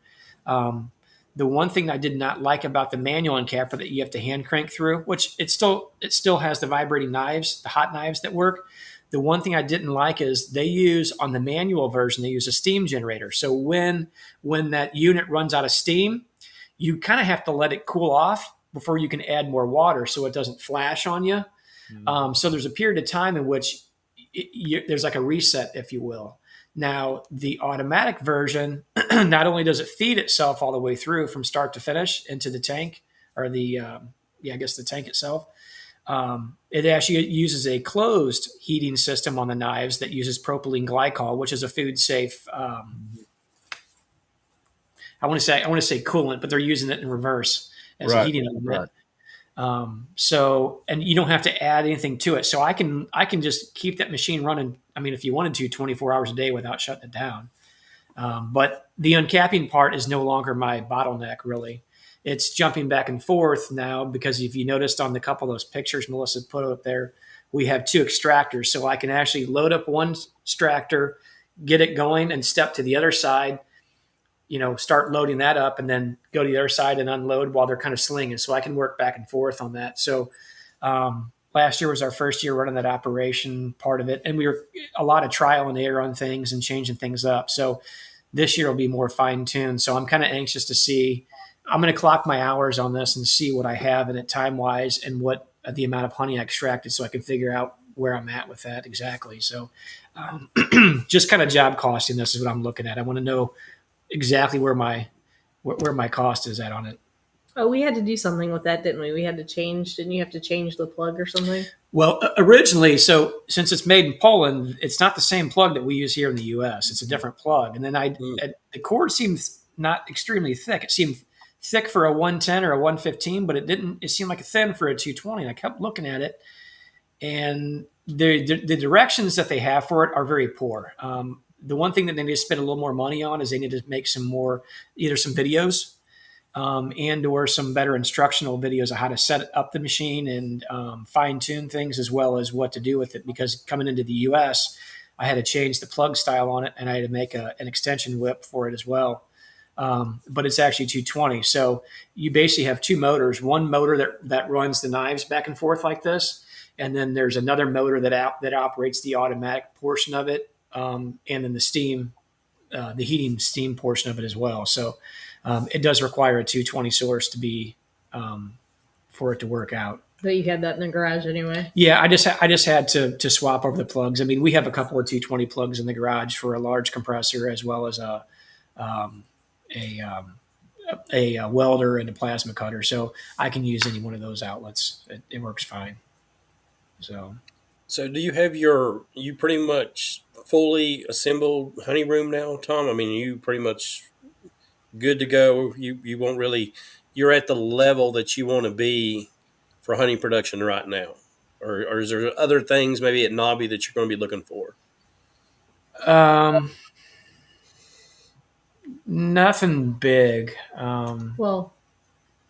The one thing I did not like about the manual uncapper that you have to hand crank through, which it still has the vibrating knives, the hot knives that work. The one thing I didn't like is they use on the manual version, they use a steam generator. So when that unit runs out of steam, you kind of have to let it cool off before you can add more water so it doesn't flash on you. So there's a period of time in which there's like a reset, if you will. Now, the automatic version, not only does it feed itself all the way through from start to finish into the tank, or the tank itself, it actually uses a closed heating system on the knives that uses propylene glycol, which is a food safe. I want to say coolant, but they're using it in reverse as a heating element. So, and you don't have to add anything to it. So I can just keep that machine running. I mean, if you wanted to, 24 hours a day without shutting it down. But the uncapping part is no longer my bottleneck, really. It's jumping back and forth now because if you noticed on the couple of those pictures Melissa put up there, we have 2 extractors. So I can actually load up one extractor, get it going, and step to the other side, start loading that up and then go to the other side and unload while they're kind of slinging. So I can work back and forth on that. So last year was our first year running that operation part of it. And we were a lot of trial and error on things and changing things up. So this year will be more fine tuned. So I'm kind of anxious to see, I'm going to clock my hours on this and see what I have in it time wise and what the amount of honey I extracted so I can figure out where I'm at with that exactly. So just kind of job costing, this is what I'm looking at. I want to know exactly where my cost is at on it. Oh, we had to do something with that, didn't we? Didn't you have to change the plug or something? Well, originally, so since it's made in Poland, it's not the same plug that we use here in the U.S. It's a different plug. And then the cord seemed not extremely thick. It seemed thick for a 110 or a 115, but it seemed like a thin for a 220. And I kept looking at it, and the directions that they have for it are very poor. The one thing that they need to spend a little more money on is they need to make either some videos and or some better instructional videos of how to set up the machine and fine tune things as well as what to do with it. Because coming into the U.S., I had to change the plug style on it and I had to make an extension whip for it as well. But it's actually 220. So you basically have 2 motors, one motor that runs the knives back and forth like this. And then there's another motor that operates the automatic portion of it. And then the heating steam portion of it as well. So it does require a 220 source to be for it to work out. But you had that in the garage anyway. Yeah, I just had to swap over the plugs. I mean, we have a couple of 220 plugs in the garage for a large compressor as well as a welder and a plasma cutter. So I can use any one of those outlets. It works fine. So do you have you pretty much fully assembled honey room now, Tom? I mean, you pretty much good to go. You won't really, you're at the level that you want to be for honey production right now, or is there other things maybe at Nobby that you're going to be looking for? Nothing big. Well,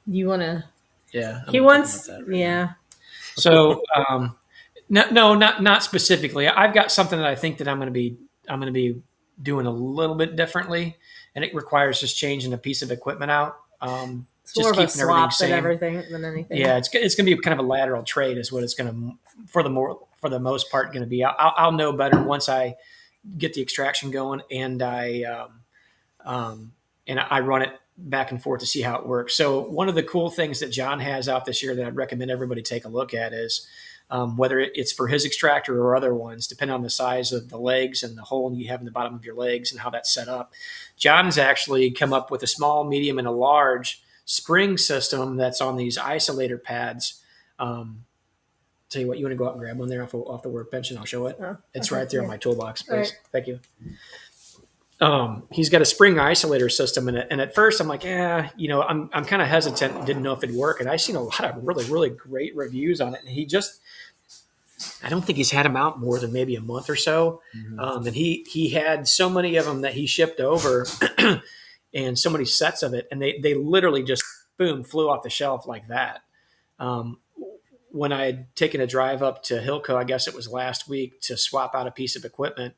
you want to? Yeah. He wants. Yeah. So no, not specifically. I've got something that I think that I'm going to be doing a little bit differently, and it requires just changing a piece of equipment out. It's more of a swap than anything. Yeah, it's going to be kind of a lateral trade, is what it's going to for the most part going to be. I'll know better once I get the extraction going and I run it back and forth to see how it works. So one of the cool things that John has out this year that I'd recommend everybody take a look at is whether it's for his extractor or other ones, depending on the size of the legs and the hole you have in the bottom of your legs and how that's set up. John's actually come up with a small, medium, and a large spring system that's on these isolator pads. Tell you what, you want to go out and grab one there off the workbench, and I'll show it. It's right there in my toolbox, please. Right. Thank you. He's got a spring isolator system in it, and at first I'm like, I'm kind of hesitant, didn't know if it'd work, and I've seen a lot of really, really great reviews on it. And I don't think he's had them out more than maybe a month or so, and he had so many of them that he shipped over, and so many sets of it, and they literally just boom flew off the shelf like that. When I had taken a drive up to Hilco, I guess it was last week, to swap out a piece of equipment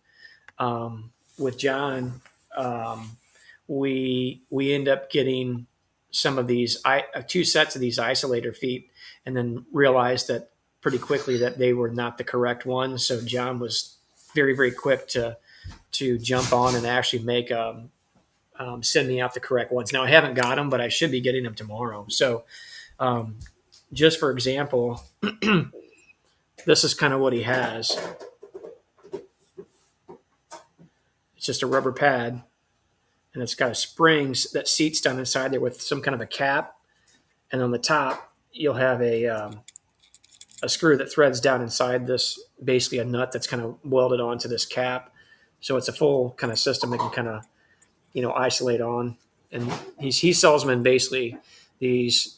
with John, we end up getting some of these, 2 sets of these isolator feet, and then realized that pretty quickly that they were not the correct ones. So John was very, very quick to jump on and actually make send me out the correct ones. Now I haven't got them, but I should be getting them tomorrow. So just for example, this is kind of what he has. It's just a rubber pad, and it's got a springs that seats down inside there with some kind of a cap. And on the top, you'll have a screw that threads down inside this, basically a nut that's kind of welded onto this cap. So it's a full kind of system that can kind of, isolate on. And he sells them in basically these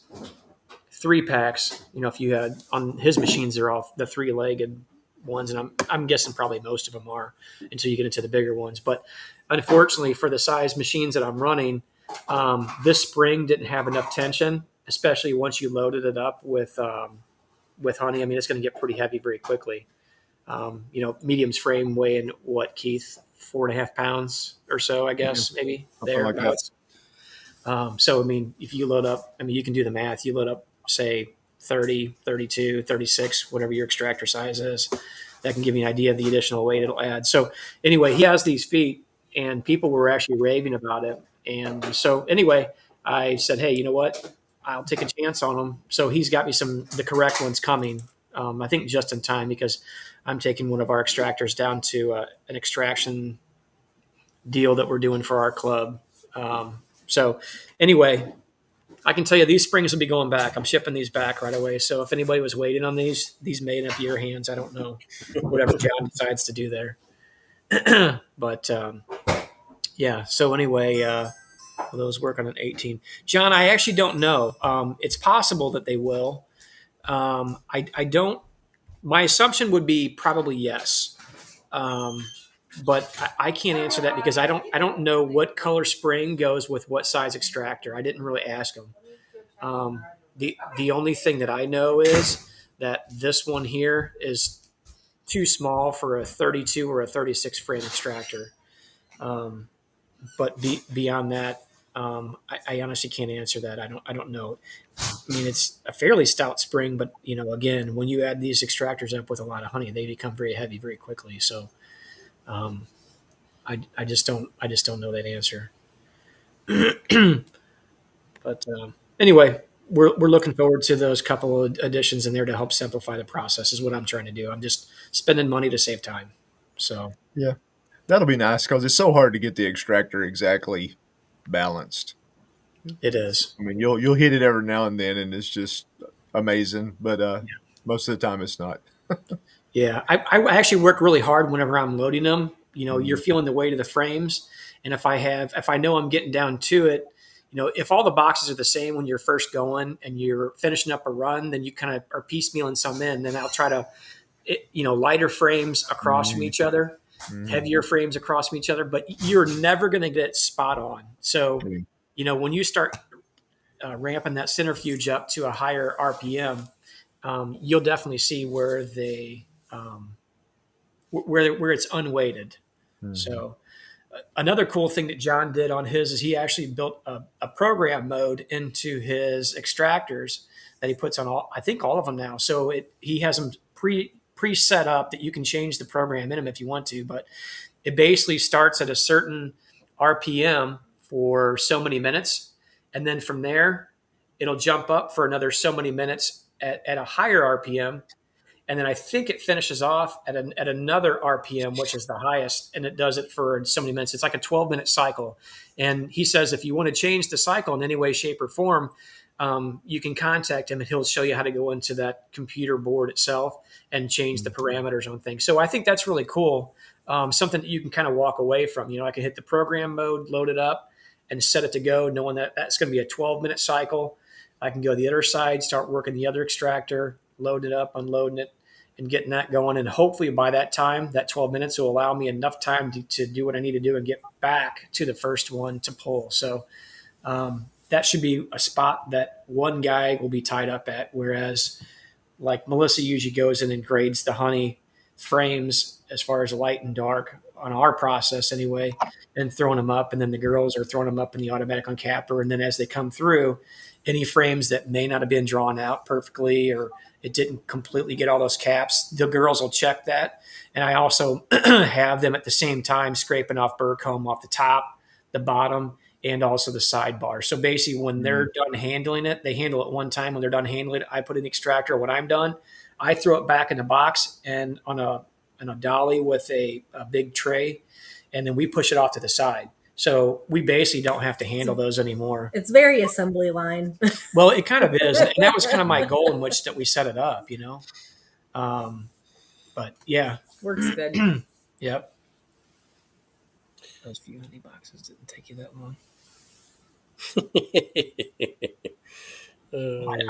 3-packs. If you had on his machines, they're all the 3-legged ones, and I'm guessing probably most of them are until you get into the bigger ones. But unfortunately, for the size machines that I'm running, this spring didn't have enough tension, especially once you loaded it up with honey. I mean, it's going to get pretty heavy very quickly. Medium's frame weighing what, Keith? 4.5 pounds or so, I guess, maybe there. Like that. So, I mean, if you load up, you can do the math. You load up, say, 30, 32, 36, whatever your extractor size is. That can give you an idea of the additional weight it'll add. So anyway, he has these feet, and people were actually raving about it. And so anyway, I said, hey, you know what? I'll take a chance on them. So he's got me the correct ones coming. I think just in time, because I'm taking one of our extractors down to an extraction deal that we're doing for our club. So anyway, I can tell you these springs will be going back. I'm shipping these back right away. So if anybody was waiting on these may end up in your hands. I don't know, whatever John decides to do there. But yeah. So anyway, will those work on an 18? John, I actually don't know. It's possible that they will. I don't. My assumption would be probably yes. But I can't answer that because I don't know what color spring goes with what size extractor. I didn't really ask them. The only thing that I know is that this one here is too small for a 32 or a 36 frame extractor. But beyond that, I honestly can't answer that. I don't know. I mean, it's a fairly stout spring, but again, when you add these extractors up with a lot of honey, they become very heavy very quickly. So, I just don't know that answer. But anyway, we're looking forward to those couple of additions in there to help simplify the process. Is what I'm trying to do. I'm just spending money to save time. So yeah, that'll be nice because it's so hard to get the extractor exactly balanced. It is. I mean, you'll hit it every now and then, and it's just amazing. But most of the time, it's not. Yeah, I actually work really hard whenever I'm loading them. You're feeling the weight of the frames, and if I know I'm getting down to it, if all the boxes are the same when you're first going and you're finishing up a run, then you kind of are piecemealing some in. Then I'll try to, lighter frames across from each other, heavier frames across from each other, but you're never going to get spot on. So, when you start ramping that centrifuge up to a higher RPM, you'll definitely see where where it's unweighted. So another cool thing that John did on his is he actually built a program mode into his extractors that he puts on all of them now. So he has them pre-set up that you can change the program in them if you want to, but it basically starts at a certain RPM for so many minutes. And then from there, it'll jump up for another so many minutes at a higher RPM. And then I think it finishes off at another RPM, which is the highest, and it does it for so many minutes. It's like a 12-minute cycle. And he says if you want to change the cycle in any way, shape, or form, you can contact him and he'll show you how to go into that computer board itself and change the parameters on things. So I think that's really cool. Something that you can kind of walk away from. I can hit the program mode, load it up, and set it to go, knowing that that's going to be a 12-minute cycle. I can go to the other side, start working the other extractor, load it up, unloading it, and getting that going. And hopefully by that time, that 12 minutes will allow me enough time to do what I need to do and get back to the first one to pull. So that should be a spot that one guy will be tied up at, whereas like Melissa usually goes in and grades the honey frames as far as light and dark on our process anyway, and throwing them up. And then the girls are throwing them up in the automatic uncapper. And then as they come through, any frames that may not have been drawn out perfectly or it didn't completely get all those caps, the girls will check that. And I also have them at the same time scraping off burr comb off the top, the bottom, and also the sidebar. So basically when they're done handling it, they handle it one time. When they're done handling it, I put in the extractor. When I'm done, I throw it back in the box and on a dolly with a big tray, and then we push it off to the side. So we basically don't have to handle those anymore. It's very assembly line. Well, it kind of is. And that was kind of my goal in which that we set it up, But yeah. Works good. Yep. Those few honey boxes didn't take you that long.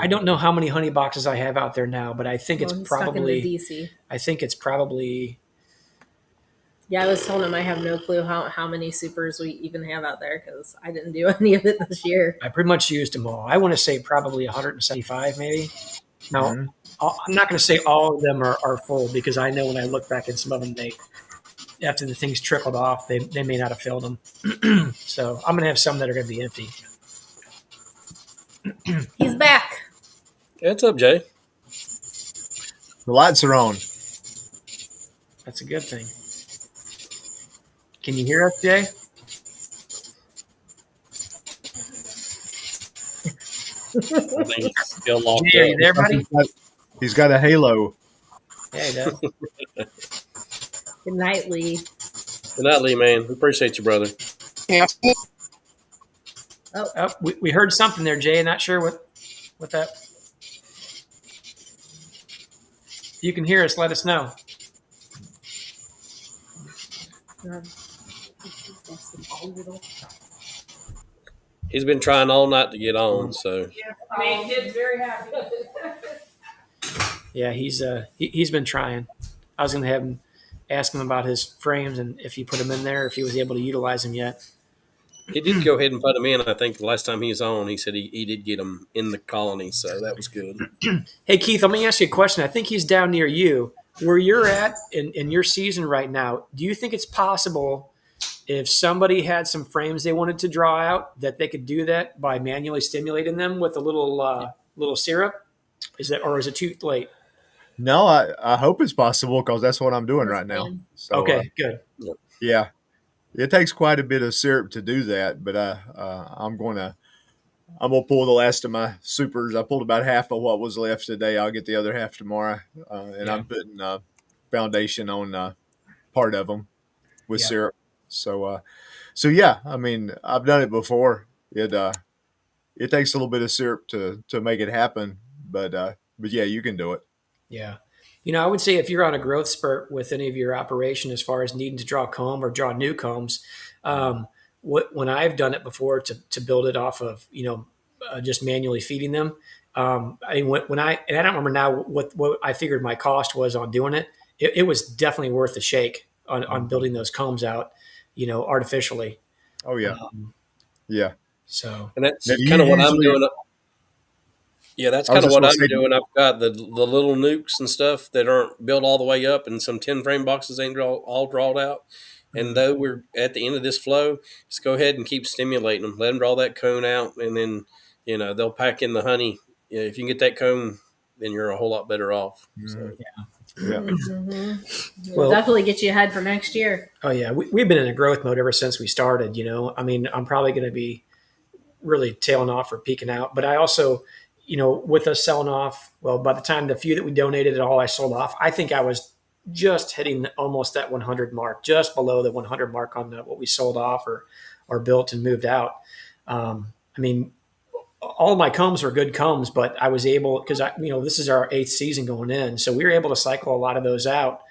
I don't know how many honey boxes I have out there now, but I think it's probably DC. I think it's probably. Yeah, I was telling him I have no clue how many supers we even have out there because I didn't do any of it this year. I pretty much used them all. I want to say probably 175 maybe. Now, I'm not going to say all of them are full because I know when I look back at some of them, after the things trickled off, they may not have filled them. So I'm going to have some that are going to be empty. He's back. What's up, Jay? The lights are on. That's a good thing. Can you hear us, Jay? I think it's still locked Jay, are up. you there, buddy? He's got a halo. Yeah, he does. Good night, Lee. Good night, Lee, man. We appreciate you, brother. Yeah. Oh, we heard something there, Jay. Not sure what that. If you can hear us, let us know. He's been trying all night to get on, so. Made kids very happy. Yeah, he's been trying. I was going to have him ask him about his frames and if he put them in there, if he was able to utilize them yet. He did go ahead and put them in. I think the last time he was on, he said he did get them in the colony, so that was good. Hey, Keith, let me ask you a question. I think he's down near you. Where you're at in your season right now, do you think it's possible if somebody had some frames they wanted to draw out that they could do that by manually stimulating them with a little syrup? Is it too late? No, I hope it's possible because that's what I'm doing right now. So, Okay, good. Yeah, it takes quite a bit of syrup to do that, but I'm gonna pull the last of my supers. I pulled about half of what was left today. I'll get the other half tomorrow, and I'm putting foundation on part of them with syrup. So yeah, I mean, I've done it before. It takes a little bit of syrup to make it happen, but yeah, you can do it. Yeah. I would say if you're on a growth spurt with any of your operation as far as needing to draw comb or draw new combs, when I've done it before to build it off of, just manually feeding them. I mean, when I don't remember now what I figured my cost was on doing it. It was definitely worth the shake on building those combs out, artificially. Oh yeah. Yeah. So, and that's kind of what I'm doing. Yeah, that's kind of what I'm doing. I've got the little nukes and stuff that aren't built all the way up, and some 10-frame boxes ain't all drawn out. And though we're at the end of this flow, just go ahead and keep stimulating them. Let them draw that cone out, and then they'll pack in the honey. If you can get that cone, then you're a whole lot better off. So. Yeah. Mm-hmm. We'll definitely get you ahead for next year. Oh yeah, we've been in a growth mode ever since we started. I mean, I'm probably going to be really tailing off or peaking out, but I also. with us selling off, well, by the time the few that we donated and all I sold off, I think I was just hitting almost that 100 mark, just below the 100 mark on what we sold off or built and moved out. I mean, all of my combs were good combs, but I was able, because this is our 8th season going in, so we were able to cycle a lot of those out.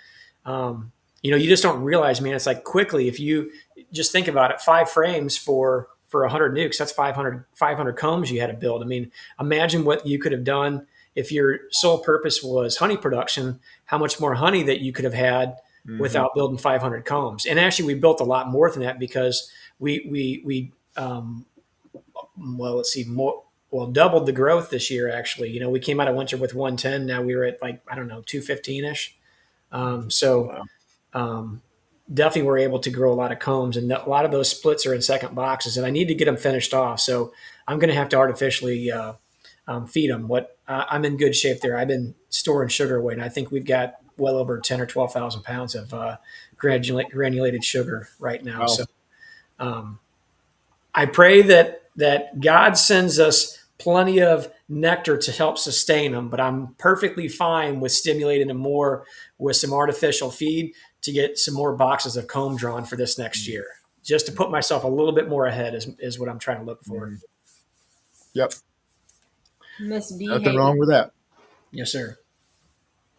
You just don't realize, man, it's like quickly, if you just think about it, 5 frames for 100 nukes, that's 500 combs you had to build. I mean, imagine what you could have done if your sole purpose was honey production, how much more honey that you could have had without building 500 combs. And actually we built a lot more than that, because we doubled the growth this year. Actually, we came out of winter with 110. Now we were at 215 ish. Definitely we're able to grow a lot of combs, and a lot of those splits are in second boxes, and I need to get them finished off. So I'm going to have to artificially feed them. I'm in good shape there. I've been storing sugar away, and I think we've got well over 10 or 12,000 pounds of granulated sugar right now. Wow. So I pray that God sends us plenty of nectar to help sustain them, but I'm perfectly fine with stimulating them more with some artificial feed to get some more boxes of comb drawn for this next year, just to put myself a little bit more ahead is what I'm trying to look for. Yep. Miss B. Nothing wrong with that. Yes, sir.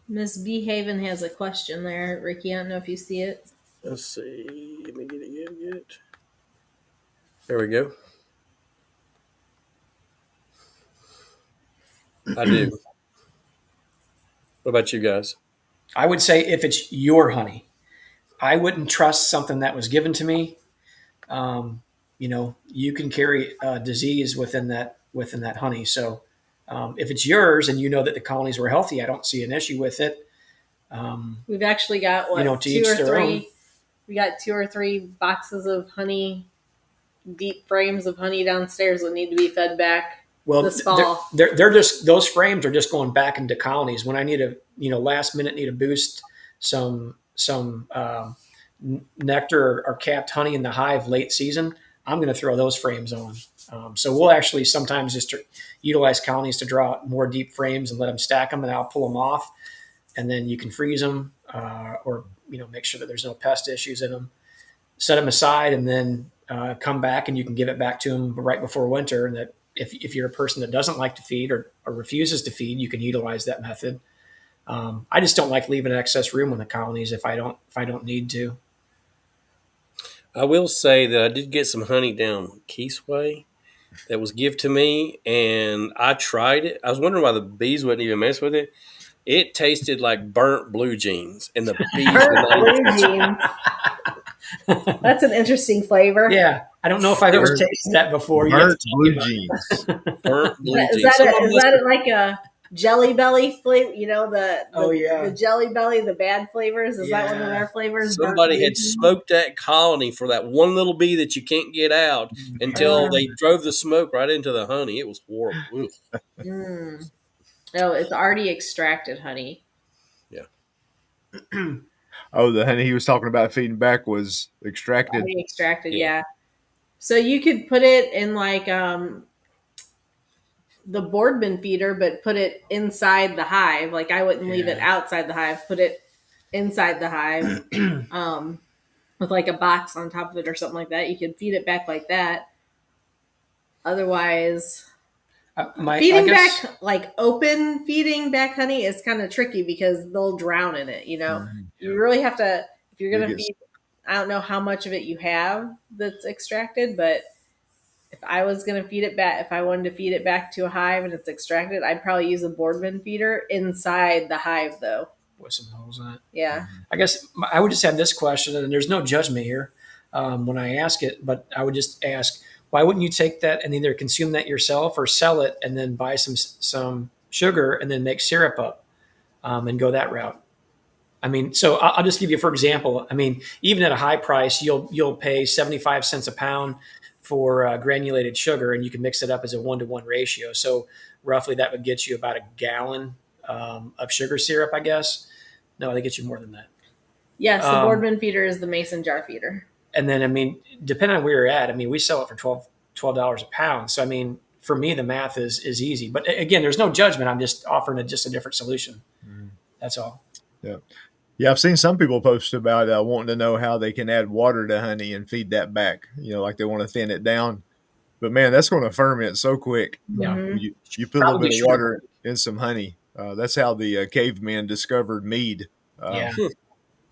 Miss B. Haven has a question there. Ricky, I don't know if you see it. Let's see. Let me get it. There we go. I do. What about you guys? I would say if it's your honey, I wouldn't trust something that was given to me. You can carry disease within that honey. So if it's yours and you know that the colonies were healthy, I don't see an issue with it. We've actually got two or three. We got 2 or 3 boxes of honey, deep frames of honey downstairs that need to be fed back. Well, this fall. They're just, those frames are just going back into colonies. When I need last minute need to boost some nectar or capped honey in the hive late season, I'm going to throw those frames on. So we'll actually sometimes just utilize colonies to draw out more deep frames and let them stack them, and I'll pull them off, and then you can freeze them or make sure that there's no pest issues in them. Set them aside, and then come back, and you can give it back to them right before winter. And that if you're a person that doesn't like to feed or refuses to feed, you can utilize that method. I just don't like leaving excess room in the colonies if I don't need to. I will say that I did get some honey down Keith's way that was given to me, and I tried it. I was wondering why the bees wouldn't even mess with it. It tasted like burnt blue jeans, and the bees blue jeans. That's an interesting flavor. Yeah, I don't know if I've ever tasted that before. Burnt blue jeans. Burnt blue jeans. Is that like a Jelly Belly flavor? The Jelly Belly, the bad flavors. Is that one of our flavors? Somebody had smoked that colony for that one little bee that you can't get out until they drove the smoke right into the honey. It was horrible. No, it's already extracted honey. Yeah. Oh, the honey he was talking about feeding back was extracted. Already extracted, yeah. So you could put it in the Boardman feeder, but put it inside the hive. Like I wouldn't leave it outside the hive. Put it inside the hive with like a box on top of it or something like that. You could feed it back like that. Otherwise, feeding back honey is kind of tricky because they'll drown in it. You really have to, if you're going to feed, I don't know how much of it you have that's extracted, but if I was going to feed it back, if I wanted to feed it back to a hive and it's extracted, I'd probably use a Boardman feeder inside the hive though. With some holes in it. Yeah. I guess I would just have this question, and there's no judgment here when I ask it, but I would just ask, why wouldn't you take that and either consume that yourself or sell it and then buy some sugar and then make syrup up and go that route? I mean, so I'll just give you, for example, I mean, even at a high price, you'll pay 75 cents a pound for granulated sugar, and you can mix it up as a 1-to-1 ratio. So roughly that would get you about a gallon of sugar syrup, I guess. No, they get you more than that. Yes, the Boardman feeder is the mason jar feeder. And then, I mean, depending on where you're at, I mean, we sell it for $12 a pound. So, I mean, for me, the math is easy. But again, there's no judgment. I'm just offering just a different solution. That's all. Yeah. Yeah, I've seen some people post about wanting to know how they can add water to honey and feed that back. Like they want to thin it down. But man, that's going to ferment so quick. Yeah. You put a little Probably bit of should. water in some honey. That's how the cavemen discovered mead. Yeah.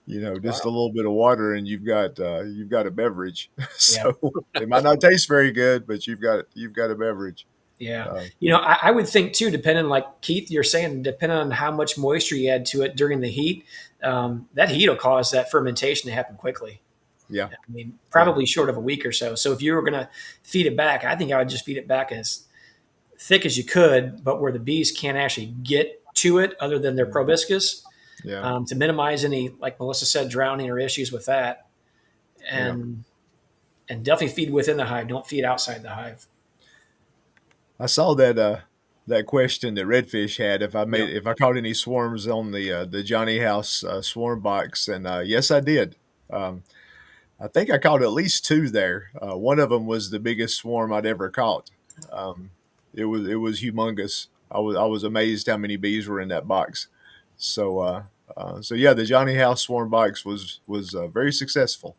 Just a little bit of water, and you've got a beverage. So it might not taste very good, but you've got a beverage. Yeah. I would think too, depending, like Keith, you're saying, depending on how much moisture you add to it during the heat, that heat will cause that fermentation to happen quickly. Yeah. I mean, probably short of a week or so. So if you were going to feed it back, I think I would just feed it back as thick as you could, but where the bees can't actually get to it other than their proboscis, to minimize any, like Melissa said, drowning or issues with that. And definitely feed within the hive. Don't feed outside the hive. I saw that question that Redfish had if I caught any swarms on the Johnny House swarm box, and yes, I did. I think I caught at least 2 there. One of them was the biggest swarm I'd ever caught. It was humongous. I was amazed how many bees were in that box. So yeah, the Johnny House swarm box was very successful.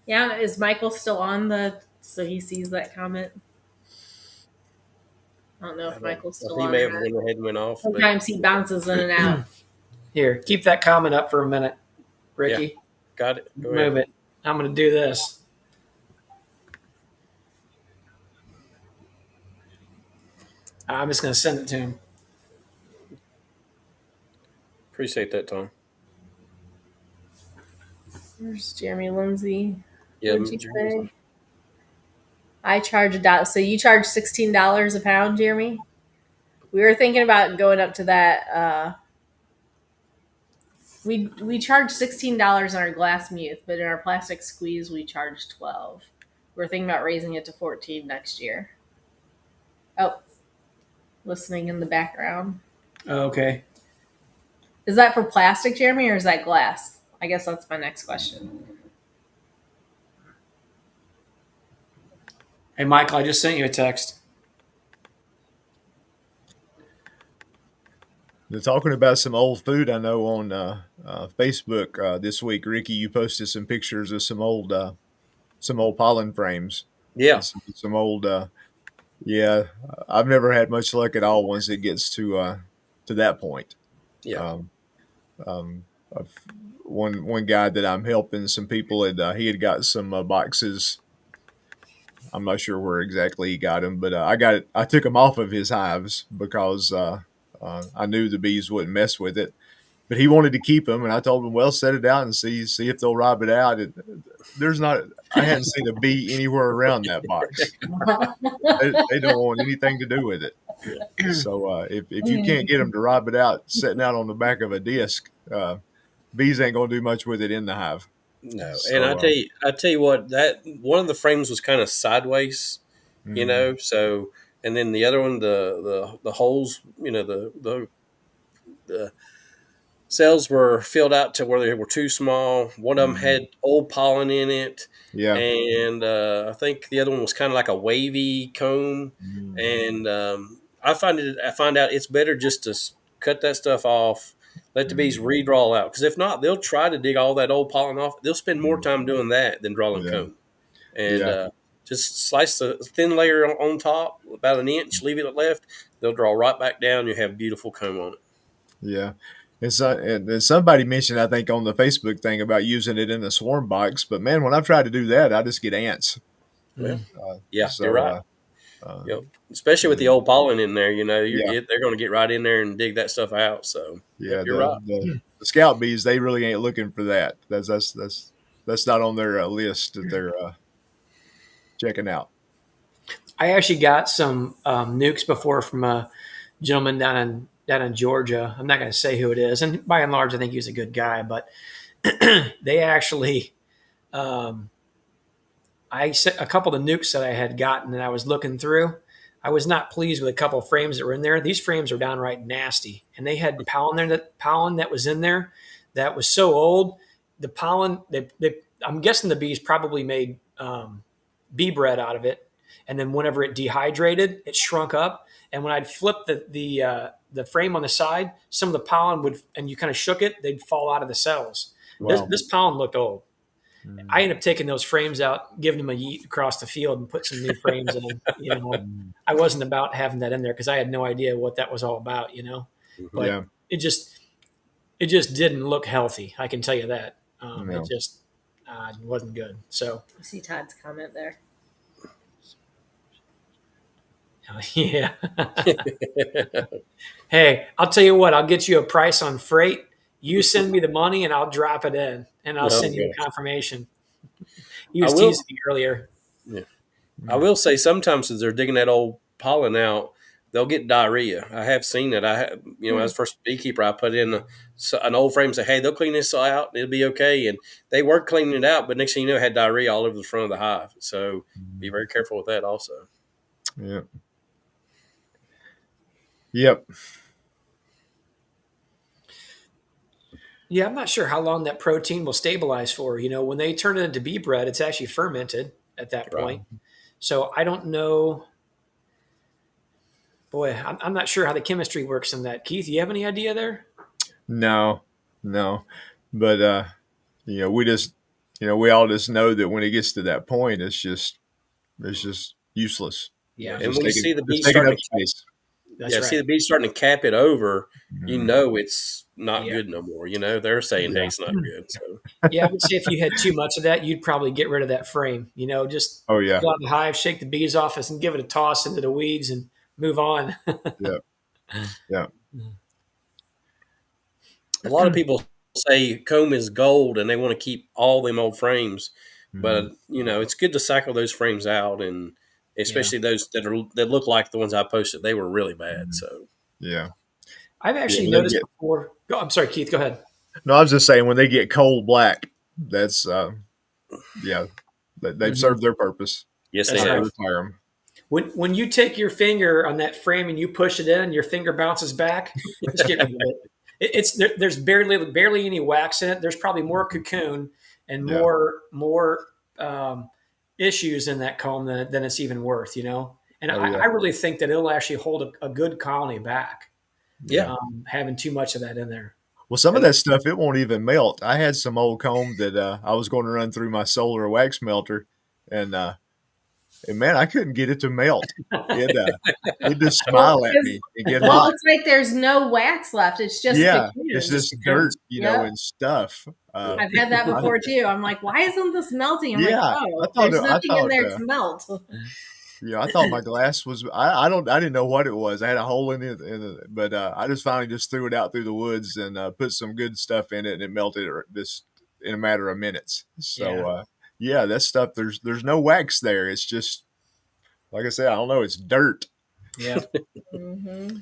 Yeah, is Michael still on so he sees that comment? I don't know if Michael's still He on. may have went ahead and went off. Sometimes he bounces in and out. Here, keep that comment up for a minute, Ricky. Yeah, got it. Go ahead. Move it. I'm going to do this. I'm just going to send it to him. Appreciate that, Tom. There's Jeremy Lindsay. Yeah, What'd you say? I charge $1. So you charge $16 a pound, Jeremy? We were thinking about going up to that. We charge $16 on our glass mute, but in our plastic squeeze we charge $12. We're thinking about raising it to $14 next year. Oh, listening in the background. Okay. Is that for plastic, Jeremy, or is that glass? I guess that's my next question. Hey, Michael, I just sent you a text. They're talking about some old food I know on Facebook this week. Ricky, you posted some pictures of some old pollen frames. Yeah. Some old. Yeah, I've never had much luck at all once it gets to that point. Yeah. One guy that I'm helping, some people he had got some boxes. I'm not sure where exactly he got them, but I took them off of his hives because I knew the bees wouldn't mess with it. But he wanted to keep them, and I told him, "Well, set it out and see if they'll rob it out." I hadn't seen a bee anywhere around that box. They don't want anything to do with it. So if you can't get them to rob it out, sitting out on the back of a disc, bees ain't gonna do much with it in the hive. No, So, and I tell you what, that one of the frames was kind of sideways, So, and then the other one, the holes, the cells were filled out to where they were too small. One of them had old pollen in it. Yeah. And I think the other one was kind of like a wavy comb. And I find out it's better just to cut that stuff off, let the bees redraw out. Because if not, they'll try to dig all that old pollen off. They'll spend more time doing that than drawing comb. And just slice the thin layer on top, about an inch, leave it left. They'll draw right back down. You have beautiful comb on it. Yeah. And somebody mentioned, I think, on the Facebook thing about using it in a swarm box. But, man, when I try to do that, I just get ants. You're right. Especially with the old pollen in there, they're going to get right in there and dig that stuff out. So, you're right. The scout bees, they really ain't looking for that. That's not on their list that they're checking out. I actually got some nukes before from a gentleman down in Georgia. I'm not going to say who it is, and by and large, I think he was a good guy. But they actually, I sent a couple of the nukes that I had gotten, and I was looking through. I was not pleased with a couple of frames that were in there. These frames are downright nasty, and they had pollen that was in there that was so old. The pollen, they I'm guessing the bees probably made bee bread out of it, and then whenever it dehydrated, it shrunk up. And when I'd flip the frame on the side, some of the pollen would, and you kind of shook it, they'd fall out of the cells. Wow. This pollen looked old. I ended up taking those frames out, giving them a yeet across the field, and put some new frames in. I wasn't about having that in there because I had no idea what that was all about. But Yeah. it just didn't look healthy. I can tell you that. No. It just wasn't good. So I see Todd's comment there. yeah. Hey, I'll tell you what. I'll get you a price on freight. You send me the money, and I'll drop it in, and I'll send you a confirmation. He was teasing me earlier. Yeah. I will say sometimes as they're digging that old pollen out, they'll get diarrhea. I have seen it. As first beekeeper, I put in an old frame and say, hey, they'll clean this out. It'll be okay. And they were cleaning it out, but next thing you know, it had diarrhea all over the front of the hive. So be very careful with that also. Yeah. Yep. Yeah, I'm not sure how long that protein will stabilize for. When they turn it into bee bread, it's actually fermented at that point. Right. So I don't know. Boy, I'm not sure how the chemistry works in that. Keith, you have any idea there? No. But, we just, we all just know that when it gets to that point, it's just useless. Yeah. And when you see the bees taking starting up space. That's right. See the bees starting to cap it over, it's not good no more. They're saying, hey, it's not good. So yeah, I would say if you had too much of that, you'd probably get rid of that frame. Just go out in the hive, shake the bees off us, and give it a toss into the weeds and move on. Yeah. a lot of people say comb is gold and they want to keep all them old frames. But, it's good to cycle those frames out, and especially those that look like the ones I posted. They were really bad. So yeah. I've actually noticed before. I'm sorry, Keith, go ahead. No, I was just saying when they get coal black, that's they've served their purpose. Yes, That's they have. Retire them. When you take your finger on that frame and you push it in, and your finger bounces back, just get rid of it. There's barely any wax in it. There's probably more cocoon and more issues in that comb than it's even worth. And I really think that it'll actually hold a good colony back. Yeah, having too much of that in there. Well, some of that stuff, it won't even melt. I had some old comb that I was going to run through my solar wax melter, and man, I couldn't get it to melt. It just smile at me and get hot. It's like there's no wax left. It's just cocoon. It's just dirt, and stuff. I've had that before too. I'm like, why isn't this melting? I'm I thought there's nothing in there to melt. I thought my glass was. I didn't know what it was. I had a hole in it, but I just finally just threw it out through the woods and put some good stuff in it, and it melted just in a matter of minutes. So that stuff. There's no wax there. It's just like I said. I don't know. It's dirt. Yeah.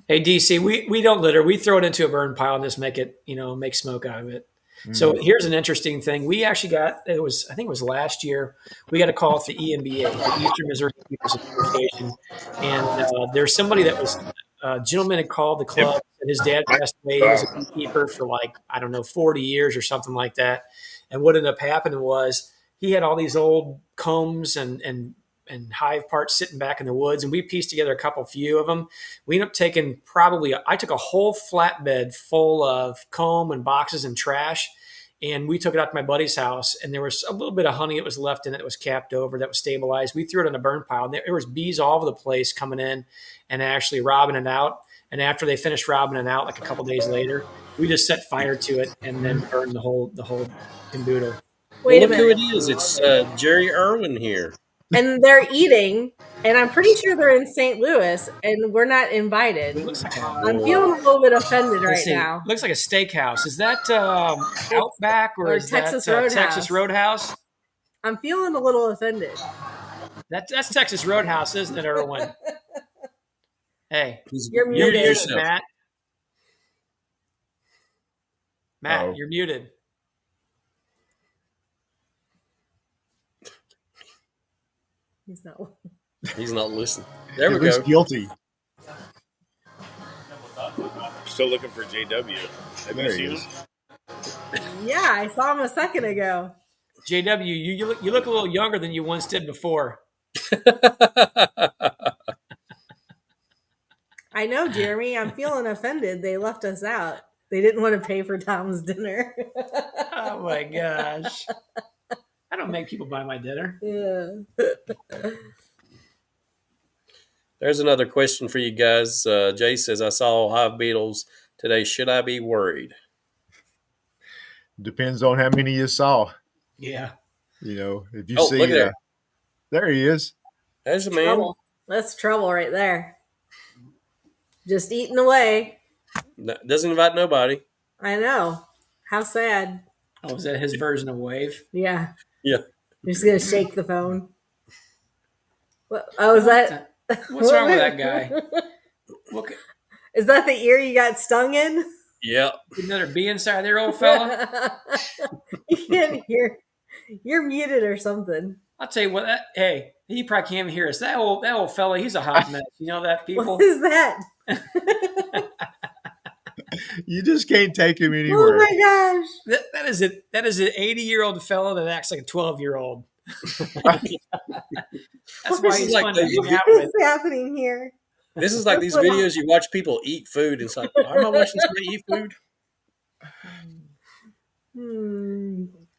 Hey DC, we don't litter. We throw it into a burn pile and just make it make smoke out of it. So here's an interesting thing. We actually I think it was last year, we got a call at the EMBA, the Eastern Missouri Beekeepers Association. And there's somebody that was, a gentleman had called the club, and his dad passed away. He was a beekeeper for 40 years or something like that. And what ended up happening was he had all these old combs and hive parts sitting back in the woods, and we pieced together a few of them. We ended up taking I took a whole flatbed full of comb and boxes and trash, and we took it out to my buddy's house, and there was a little bit of honey that was left in it that was capped over, that was stabilized. We threw it in a burn pile. There was bees all over the place coming in and actually robbing it out. And after they finished robbing it out, a couple days later, we just set fire to it and then burned the whole caboodle. Wait a look who minute. it is. It's Jerry Irwin here. And they're eating, and I'm pretty sure they're in St. Louis, and we're not invited. I'm feeling a little bit offended right now. Looks like a steakhouse. Is that Outback or is Texas that Roadhouse. Texas Roadhouse? I'm feeling a little offended. That's Texas Roadhouse, isn't it, Irwin? Hey, You're muted, Matt. Matt, you're muted. He's not listening. There we go. Guilty. Still looking for JW. Have you seen him? Yeah, I saw him a second ago. JW, you look a little younger than you once did before. I know, Jeremy. I'm feeling offended. They left us out. They didn't want to pay for Tom's dinner. Oh my gosh. I don't make people buy my dinner. Yeah. There's another question for you guys. Jay says, I saw hive beetles today. Should I be worried? Depends on how many you saw. Yeah. You know, if you Oh, see, look there. There he is. There's a man. Trouble. That's trouble right there. Just eating away. Doesn't invite nobody. I know. How sad. Oh, is that his version of wave? Yeah. Yeah. You're just going to shake the phone. What? Oh, is that? What's wrong with that guy? Look, Is that the ear you got stung in? Yeah. another bee inside there, old fella. You can't hear. You're muted or something. I'll tell you what. Hey, he probably can't even hear us. That old fella, he's a hot mess. You know that, people? What is that? You just can't take him Oh anywhere. my gosh. That is it. That is an 80-year-old fella that acts like a 12-year-old. That's why he's like fun to hang What out with. is happening here? This is like these videos you watch people eat food. And it's like, why am I watching somebody eat food?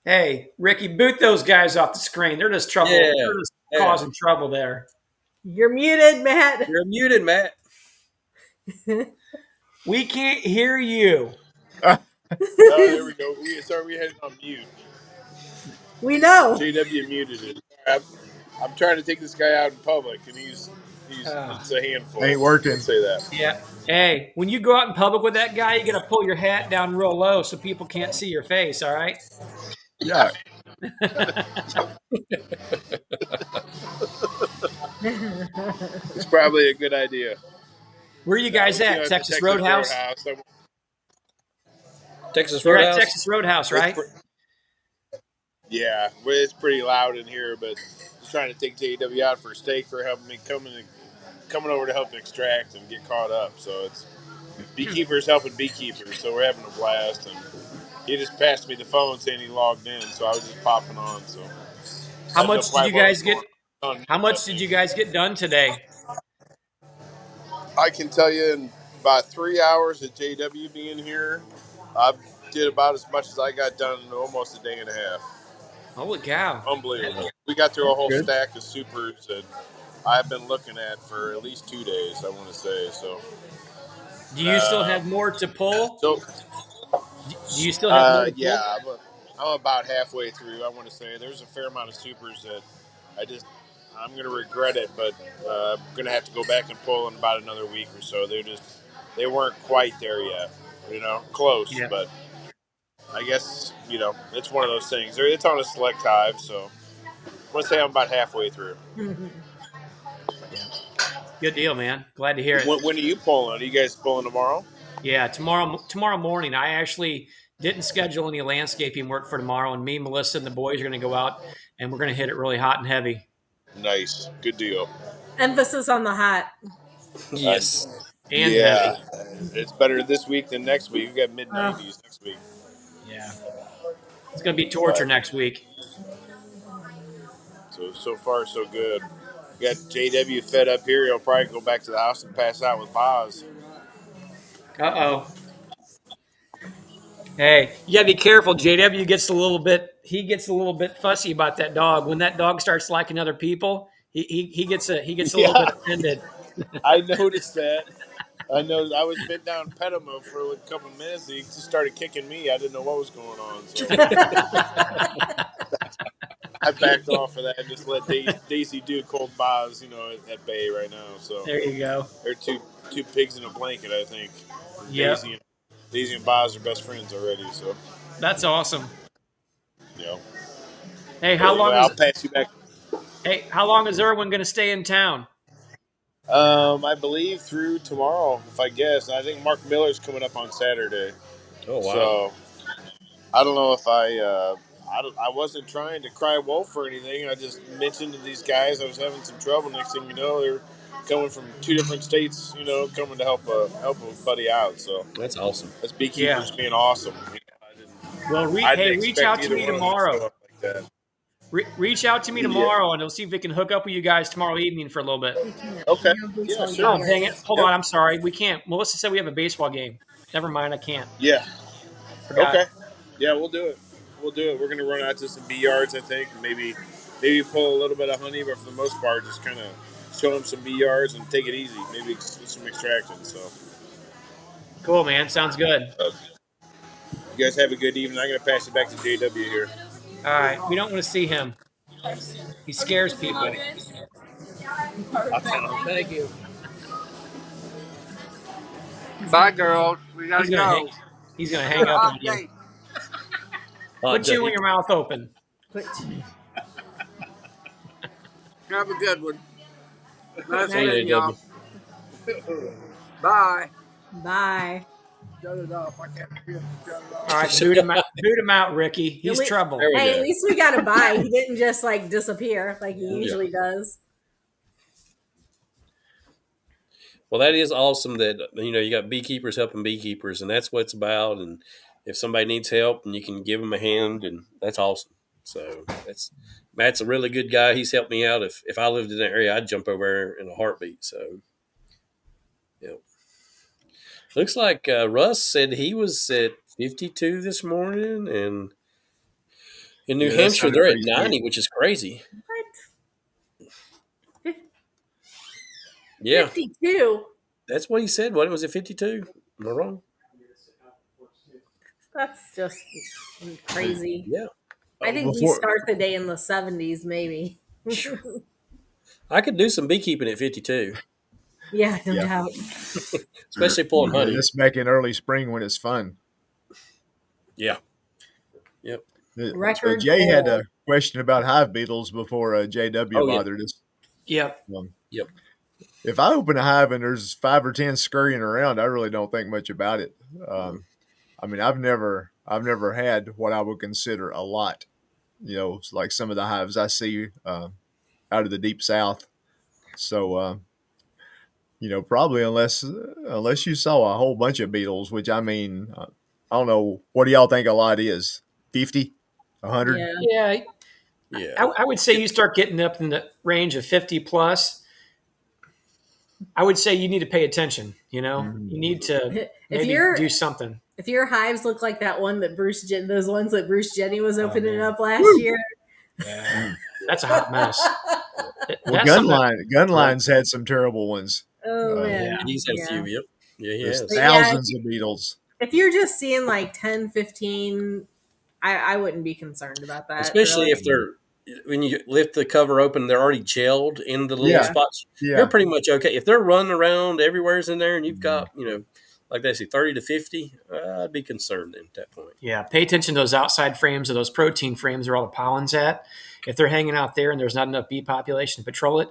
Hey, Ricky, boot those guys off the screen. They're just trouble. Yeah. They're just causing trouble there. You're muted, Matt. You're muted, Matt. We can't hear you. Oh, there we go. We had it on mute. We know. JW muted it. I'm trying to take this guy out in public, and he's it's a handful. Ain't working. Let's say that. Yeah. Hey, when you go out in public with that guy, you got to pull your hat down real low so people can't see your face, all right? Yeah. It's probably a good idea. Where are you guys You know, at? the Texas Roadhouse? Texas You're Roadhouse. at Texas Roadhouse, right? Yeah, well, it's pretty loud in here, but just trying to take JW out for a steak for helping me coming over to help extract and get caught up. So it's Beekeepers helping Beekeepers, so we're having a blast. And he just passed me the phone saying he logged in, so I was just popping on. So How much did you guys get? How much did you guys get done today? I can tell you in about 3 hours of JW being here, I did about as much as I got done in almost a day and a half. Holy cow. Unbelievable. We got through a whole Good. stack of supers that I've been looking at for at least 2 days, I want to say. So, Do you still have more to pull? so Do you still have more to pull? yeah, I'm about halfway through, I want to say. There's a fair amount of supers that I'm going to regret it, but I'm going to have to go back and pull in about another week or so. They weren't quite there yet, close, Yeah. but I guess, it's one of those things. It's on a select hive, so I want to say I'm about halfway through. Good deal, man. Glad to hear it. When are you pulling? Are you guys pulling tomorrow? Yeah, tomorrow morning. I actually didn't schedule any landscaping work for tomorrow, and me, Melissa, and the boys are going to go out, and we're going to hit it really hot and heavy. Nice. Good deal. Emphasis on the hot. Yes. And yeah. heavy. It's better this week than next week. We got mid-90s next week. Yeah. It's going to be torture next week. So far, so good. We got JW fed up here. He'll probably go back to the house and pass out with Boz. Uh-oh. Hey, you got to be careful. JW gets a little bit fussy about that dog. When that dog starts liking other people, he gets a little bit offended. I noticed that. I was bent down and pet him for a couple of minutes. And he just started kicking me. I didn't know what was going on. So I backed off of that and just let Daisy do cold Boz, at bay right now. So There you go. they're two pigs in a blanket, I think. Yep. Daisy and Boz are best friends already. So That's awesome. yeah. Hey, how I'll pass you back. How long is Irwin going to stay in town? I believe through tomorrow, if I guess. I think Mark Miller's coming up on Saturday. Oh, wow. So I don't know if I wasn't trying to cry wolf or anything. I just mentioned to these guys I was having some trouble. Next thing you know, they're coming from 2 different states, coming to help a buddy out. So That's awesome. that's Beekeepers being awesome. Well, reach out to me tomorrow. Reach out to me tomorrow, and we'll see if we can hook up with you guys tomorrow evening for a little bit. We can't. Okay. We have Yeah, baseball sure. Oh, games. dang it. Hold Yep. on. I'm sorry. We can't. Melissa said we have a baseball game. Never mind. I can't. Yeah. Forgot. Okay. Yeah, we'll do it. We'll do it. We're gonna run out to some bee yards, I think. Maybe pull a little bit of honey, but for the most part, just kind of show them some bee yards and take it easy. Maybe some extraction. So, Cool, man. Sounds good. you guys have a good evening. I'm gonna pass it back to JW here. All right. We don't want to see him. He scares people. Thank you. Bye, girls. We gotta He's gonna hang. go. He's gonna hang up on you. Day. Hot Put you day. in your mouth open. Quit. Have a good one. Nice See you, meeting y'all. JW. Bye. Bye. Shut it off. I can't hear. Shut it off. All right, boot him out. Boot him out, Ricky. He's Really? trouble. There we Hey, go. at least we got a bye. He didn't just like disappear like he usually does. Well, that is awesome that, you got beekeepers helping beekeepers, and that's what it's about. And if somebody needs help and you can give them a hand, and that's awesome. So Matt's a really good guy. He's helped me out. If I lived in that area, I'd jump over there in a heartbeat. So, looks like Russ said he was at 52 this morning, and in New Yeah, that Hampshire sounded they're at pretty 90, sweet. which is crazy. What? Yeah, 52. that's what he said. What was it? 52? Am I wrong? That's just crazy. Yeah. I think we Before- start the day in the 70s, maybe. I could do some beekeeping at 52, Yeah, no Yeah. doubt. especially pulling Yeah, honey. this back in early spring when it's fun. Yeah. Yep. Record Jay had pull. a question about hive beetles before JW Oh, yeah. bothered us. Yep. Yep. If I open a hive and there's 5 or 10 scurrying around, I really don't think much about it. I mean, I've never had what I would consider a lot. It's like some of the hives I see out of the deep south. So, probably unless you saw a whole bunch of beetles, which I mean, I don't know. What do y'all think a lot is? 50, 100? Yeah. Yeah. Yeah. I would say you start getting up in the range of 50 plus. I would say you need to pay attention. You need to maybe do something. If your hives look like that one that those ones that Bruce Jenny was opening man. up last year. Yeah. That's a hot mess. Well, That's something- Gunline's had some terrible ones. Oh man. yeah. He's had Yeah. a few. Yep. Yeah, he There's has. But yeah, thousands of beetles. If you're just seeing like 10, 15, I wouldn't be concerned about that. Especially really. if when you lift the cover open, they're already gelled in the little Yeah. spots. Yeah. You're pretty much okay. If they're running around everywhere's in there and you've got, like they say, 30 to 50, I'd be concerned at that point. Yeah, pay attention to those outside frames or those protein frames where all the pollen's at. If they're hanging out there and there's not enough bee population to patrol it,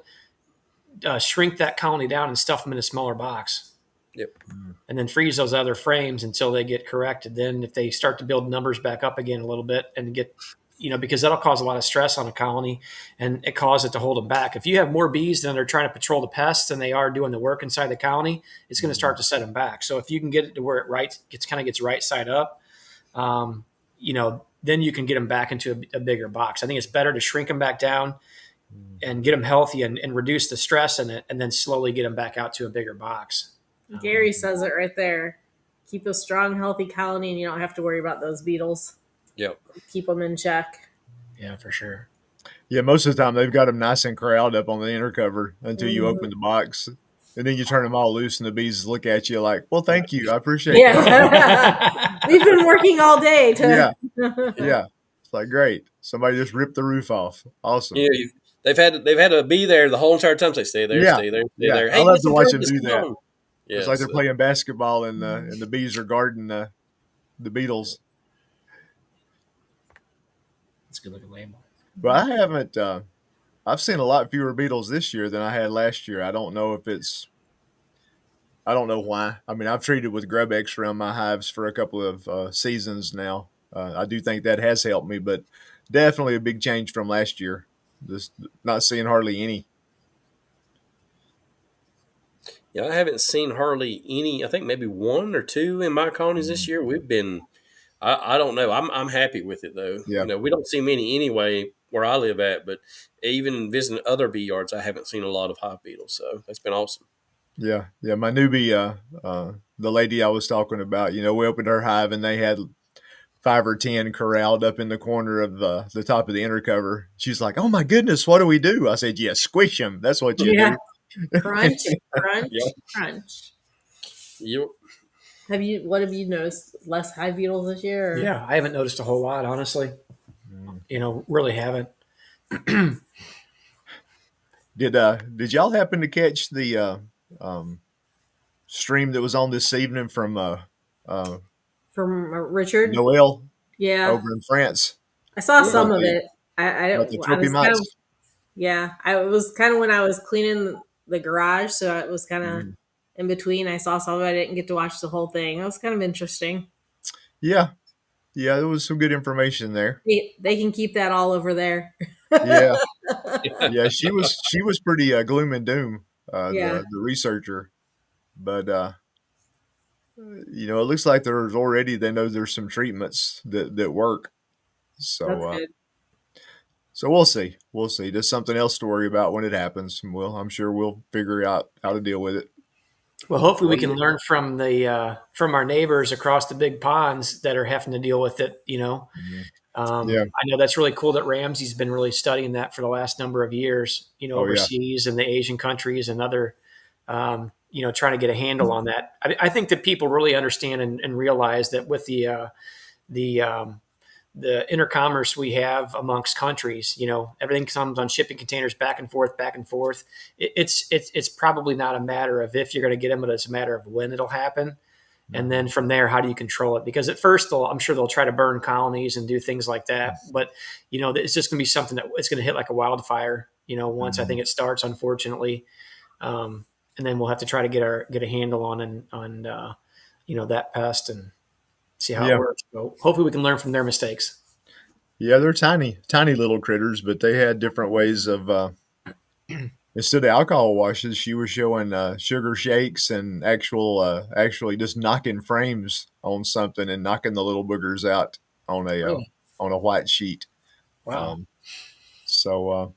shrink that colony down and stuff them in a smaller box. Yep. And then freeze those other frames until they get corrected. Then if they start to build numbers back up again a little bit and get, because that'll cause a lot of stress on a colony and it causes it to hold them back. If you have more bees than they're trying to patrol the pests than they are doing the work inside the colony, it's going to start to set them back. So if you can get it to where it gets right side up, then you can get them back into a bigger box. I think it's better to shrink them back down and get them healthy and reduce the stress in it and then slowly get them back out to a bigger box. Gary says it right there. Keep a strong, healthy colony, and you don't have to worry about those beetles. Yep. Keep them in check. Yeah, for sure. Yeah, most of the time they've got them nice and corralled up on the inner cover until you open the box. And then you turn them all loose and the bees look at you like, well, thank you. I appreciate it. Yeah. We've been working all day to. Yeah. It's like, great. Somebody just ripped the roof off. Awesome. They've had a bee there the whole entire time. They stay there, Yeah. stay there, stay Yeah. there. I love to watch listen, them do come that. on. Yeah, It's like they're playing basketball and the bees are guarding the beetles. That's a good looking label. But I haven't. I've seen a lot fewer beetles this year than I had last year. I don't know why. I mean, I've treated with grub X around my hives for a couple of seasons now. I do think that has helped me, but definitely a big change from last year. Just not seeing hardly any. Yeah, I haven't seen hardly any. I think maybe one or two in my colonies this year. We've been I don't know. I'm happy with it though. Yeah. We don't see many anyway where I live at, but even visiting other bee yards, I haven't seen a lot of hive beetles. So that's been awesome. Yeah. Yeah. My newbie, the lady I was talking about, we opened her hive and they had 5 or 10 corralled up in the corner of the top of the inner cover. She's like, "Oh my goodness, what do we do?" I said, "Yeah, squish them. That's what you Yeah. do." Crunch, crunch, Yep. crunch. You What have you noticed? Less hive beetles this year? Or? Yeah, I haven't noticed a whole lot, honestly. Really haven't. Did y'all happen to catch the stream that was on this evening from From Richard? Noel Yeah, over in France? I saw Yeah. some of it. I About the was trophy kind of mites? I was kind of when I was cleaning the garage, so it was kind of Mhm. in between. I saw some of it. I didn't get to watch the whole thing. It was kind of interesting. Yeah. Yeah, there was some good information there. They can keep that all over there. Yeah. Yeah, she was pretty gloom and doom, Yeah, the researcher. But it looks like they know there's some treatments that work. that's So good. so we'll see. We'll see. There's something else to worry about when it happens. I'm sure we'll figure out how to deal with it. Well, hopefully we can learn from from our neighbors across the big ponds that are having to deal with it. Yeah. I know that's really cool that Ramsey's been really studying that for the last number of years. Oh, yeah. Overseas in the Asian countries and other, trying to get a handle on that. I think that people really understand and realize that with the intercommerce we have amongst countries, everything comes on shipping containers back and forth, back and forth. It's probably not a matter of if you're going to get them, but it's a matter of when it'll happen. And then from there, how do you control it? Because at first, I'm sure they'll try to burn colonies and do things like that. But, it's just going to be something that it's going to hit like a wildfire, once I think it starts, unfortunately. And then we'll have to try to get a handle on that pest and see how Yeah. it works. So hopefully we can learn from their mistakes. Yeah, they're tiny, tiny little critters, but they had different ways of instead of alcohol washes, she was showing sugar shakes and actually just knocking frames on something and knocking the little boogers out on a white sheet. Wow. So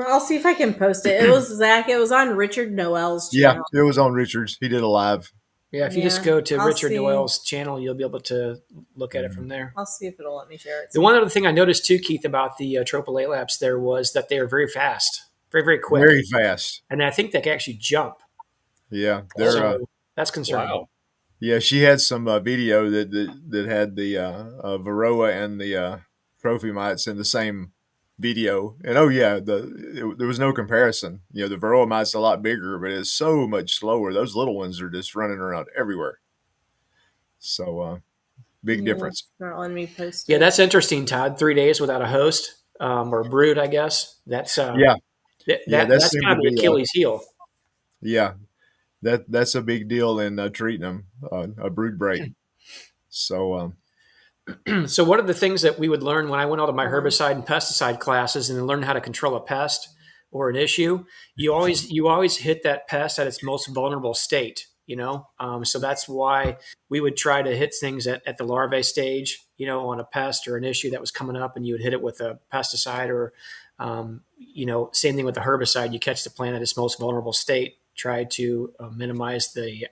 I'll see if I can post it. It was Zach. It was on Richard Noel's yeah, channel. it was on Richard's. He did a live. Yeah, if you just Yeah, go to I'll Richard see. Noel's channel, you'll be able to look at it from there. I'll see if it'll let me share it. The one other thing I noticed too, Keith, about the tropolalaps there was that they are very fast, very, very quick. Very fast. And I think they can actually jump. Yeah, they're So that's concerning. Wow. yeah. She had some video that had the Varroa and the trophy mites in the same video, and oh yeah, there was no comparison. The Varroa mite's a lot bigger, but it's so much slower. Those little ones are just running around everywhere. So big difference. It's not letting me post Yeah, it. that's interesting, Todd. 3 days without a host or a brood, I guess. That's Yeah, that that's seemed got to to be be Achilles' heel. Yeah, that's a big deal in treating them a brood break. So So one of the things that we would learn when I went out to my herbicide and pesticide classes and learn how to control a pest or an issue, you always hit that pest at its most vulnerable state. So that's why we would try to hit things at the larvae stage, on a pest or an issue that was coming up, and you would hit it with a pesticide or, same thing with the herbicide. You catch the plant at its most vulnerable state, try to minimize the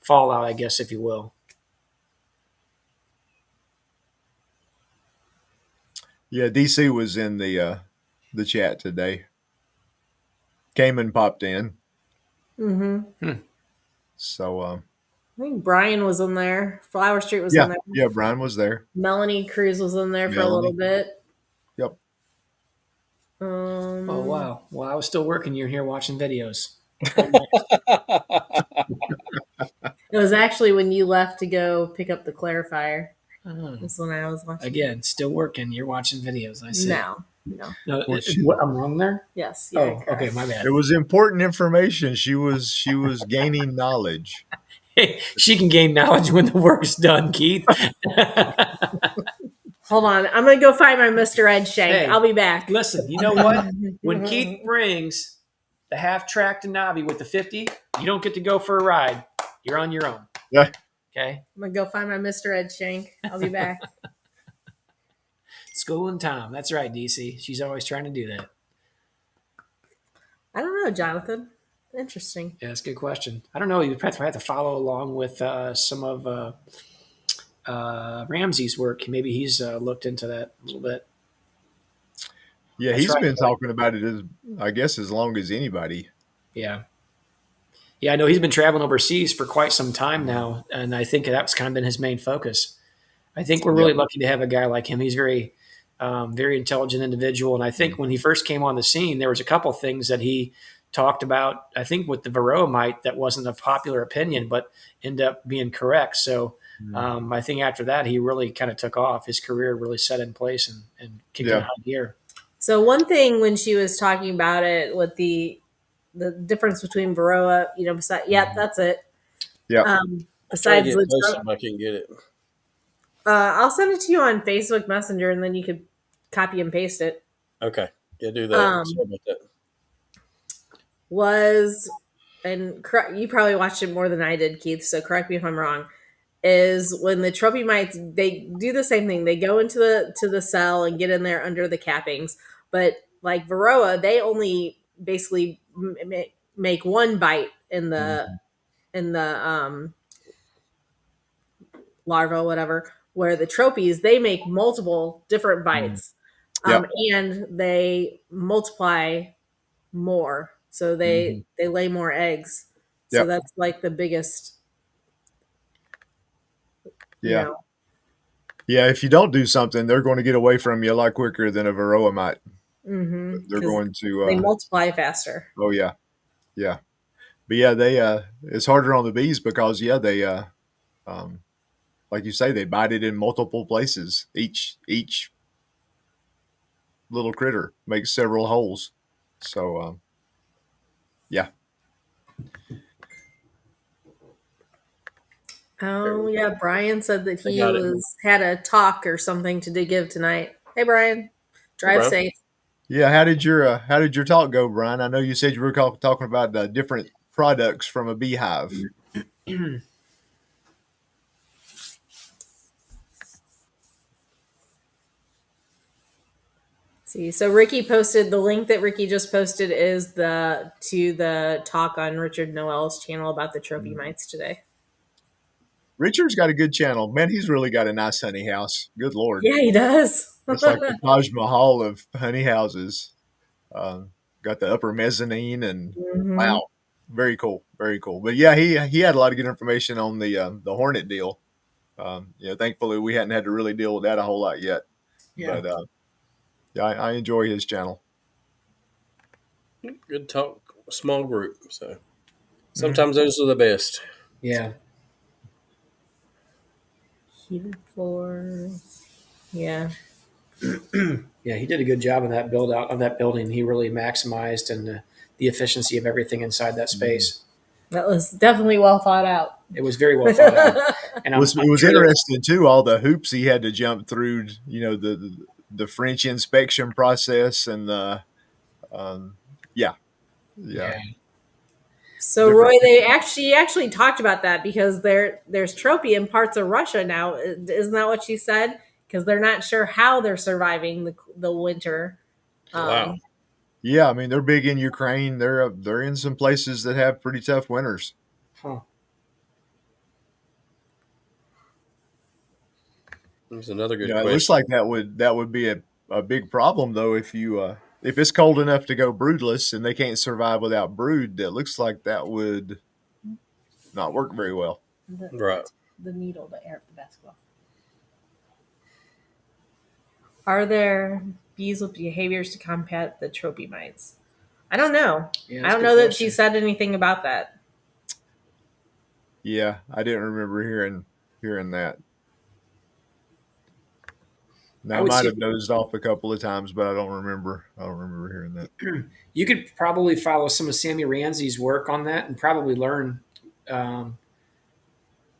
fallout, I guess, if you will. yeah, DC was in the chat today. Cayman popped in. Mm-hmm. So I think Brian was in there. Flower Street was yeah, in there. yeah, Brian was there. Melanie Cruz was in there for a Melanie. little bit. Yep. Oh, wow. Well, I was still working. You're here watching videos. It was actually when you left to go pick up the clarifier. Oh, That's when I was watching. again, still working. You're watching videos. I see. No. No, Well, what, I'm wrong there? Yes. Oh, Correct. okay. My bad. It was important information. She was gaining knowledge. Hey, she can gain knowledge when the work's done, Keith. Hold on. I'm going to go find my Mr. Ed Shank. Hey. I'll be back. Listen, you know what? When Keith brings the half track to Navi with the 50, you don't get to go for a ride. You're on your own. Yeah. Okay. I'm gonna go find my Mr. Ed Shank. I'll be back. School and time. That's right, DC. She's always trying to do that. I don't know, Jonathan. Interesting. Yeah, that's a good question. I don't know. You have to follow along with some of Ramsey's work. Maybe he's looked into that a little bit. Yeah, That's he's right. been talking about it I guess as long as anybody. Yeah. Yeah, I know he's been traveling overseas for quite some time now, and I think that's kind of been his main focus. I think we're really Yep. lucky to have a guy like him. He's very intelligent individual, and I think when he first came on the scene, there was a couple things that he talked about. I think with the Varroa mite that wasn't a popular opinion, but ended up being correct. So I think after that, he really kind of took off. His career really set in place and kicked in Yeah. high gear. So one thing when she was talking about it with the difference between Varroa, besides, that's it. Yeah. I tried to Besides get the posted, but I couldn't get it. I'll send it to you on Facebook Messenger, and then you could copy and paste it. Okay. Yeah, do that. Sorry about that. You probably watched it more than I did, Keith, so correct me if I'm wrong, is when the trophy mites, they do the same thing. They go into the cell and get in there under the cappings. But like Varroa, they only basically make one bite in the larva, whatever, where the tropies, they make multiple different bites. Yep. And they multiply more. So they lay more eggs. So Yep. that's like the biggest. Yeah. Yeah, if you don't do something, they're going to get away from you a lot quicker than a Varroa might. They're going to they multiply faster. Oh yeah. Yeah. But yeah, they it's harder on the bees because they like you say, they bite it in multiple places. Each little critter makes several holes. So yeah. Oh yeah, Brian said that he got it. had a talk or something to give tonight. Hey Brian, drive Brian. safe. Yeah, how did your talk go, Brian? I know you said you were talking about different products from a beehive. See, so Ricky posted the link that Ricky just posted is to the talk on Richard Noel's channel about the trophy mites today. Richard's got a good channel. Man, he's really got a nice honey house. Good Lord. Yeah, he does. It's like the Taj Mahal of honey houses. Got the upper mezzanine and wow, very cool, very cool. But yeah, he had a lot of good information on the hornet deal. Thankfully we hadn't had to really deal with that a whole lot yet. Yeah. But yeah, I enjoy his channel. Good talk, small group. So sometimes those are the best. Yeah. Heated floors. Yeah. Yeah, he did a good job of that build out of that building. He really maximized the efficiency of everything inside that space. That was definitely well thought out. It was very well thought out. And It was interesting too, all the hoops he had to jump through, the French inspection process and the yeah. So Roy, they actually talked about that because there's trophy in parts of Russia now. Isn't that what she said? Because they're not sure how they're surviving the winter. Wow. Yeah, I mean they're big in Ukraine. They're in some places that have pretty tough winters. Huh. There's another good It question. looks like that would be a big problem though if it's cold enough to go broodless and they can't survive without brood. It looks like that would not work very well. Right. The needle, the basketball. Are there bees with behaviors to combat the trophy mites? I don't know. Yeah, I don't know that she said anything about that. Yeah, I didn't remember hearing that. Now I might have dozed off a couple of times, but I don't remember hearing that. You could probably follow some of Sammy Ramsey's work on that and probably learn a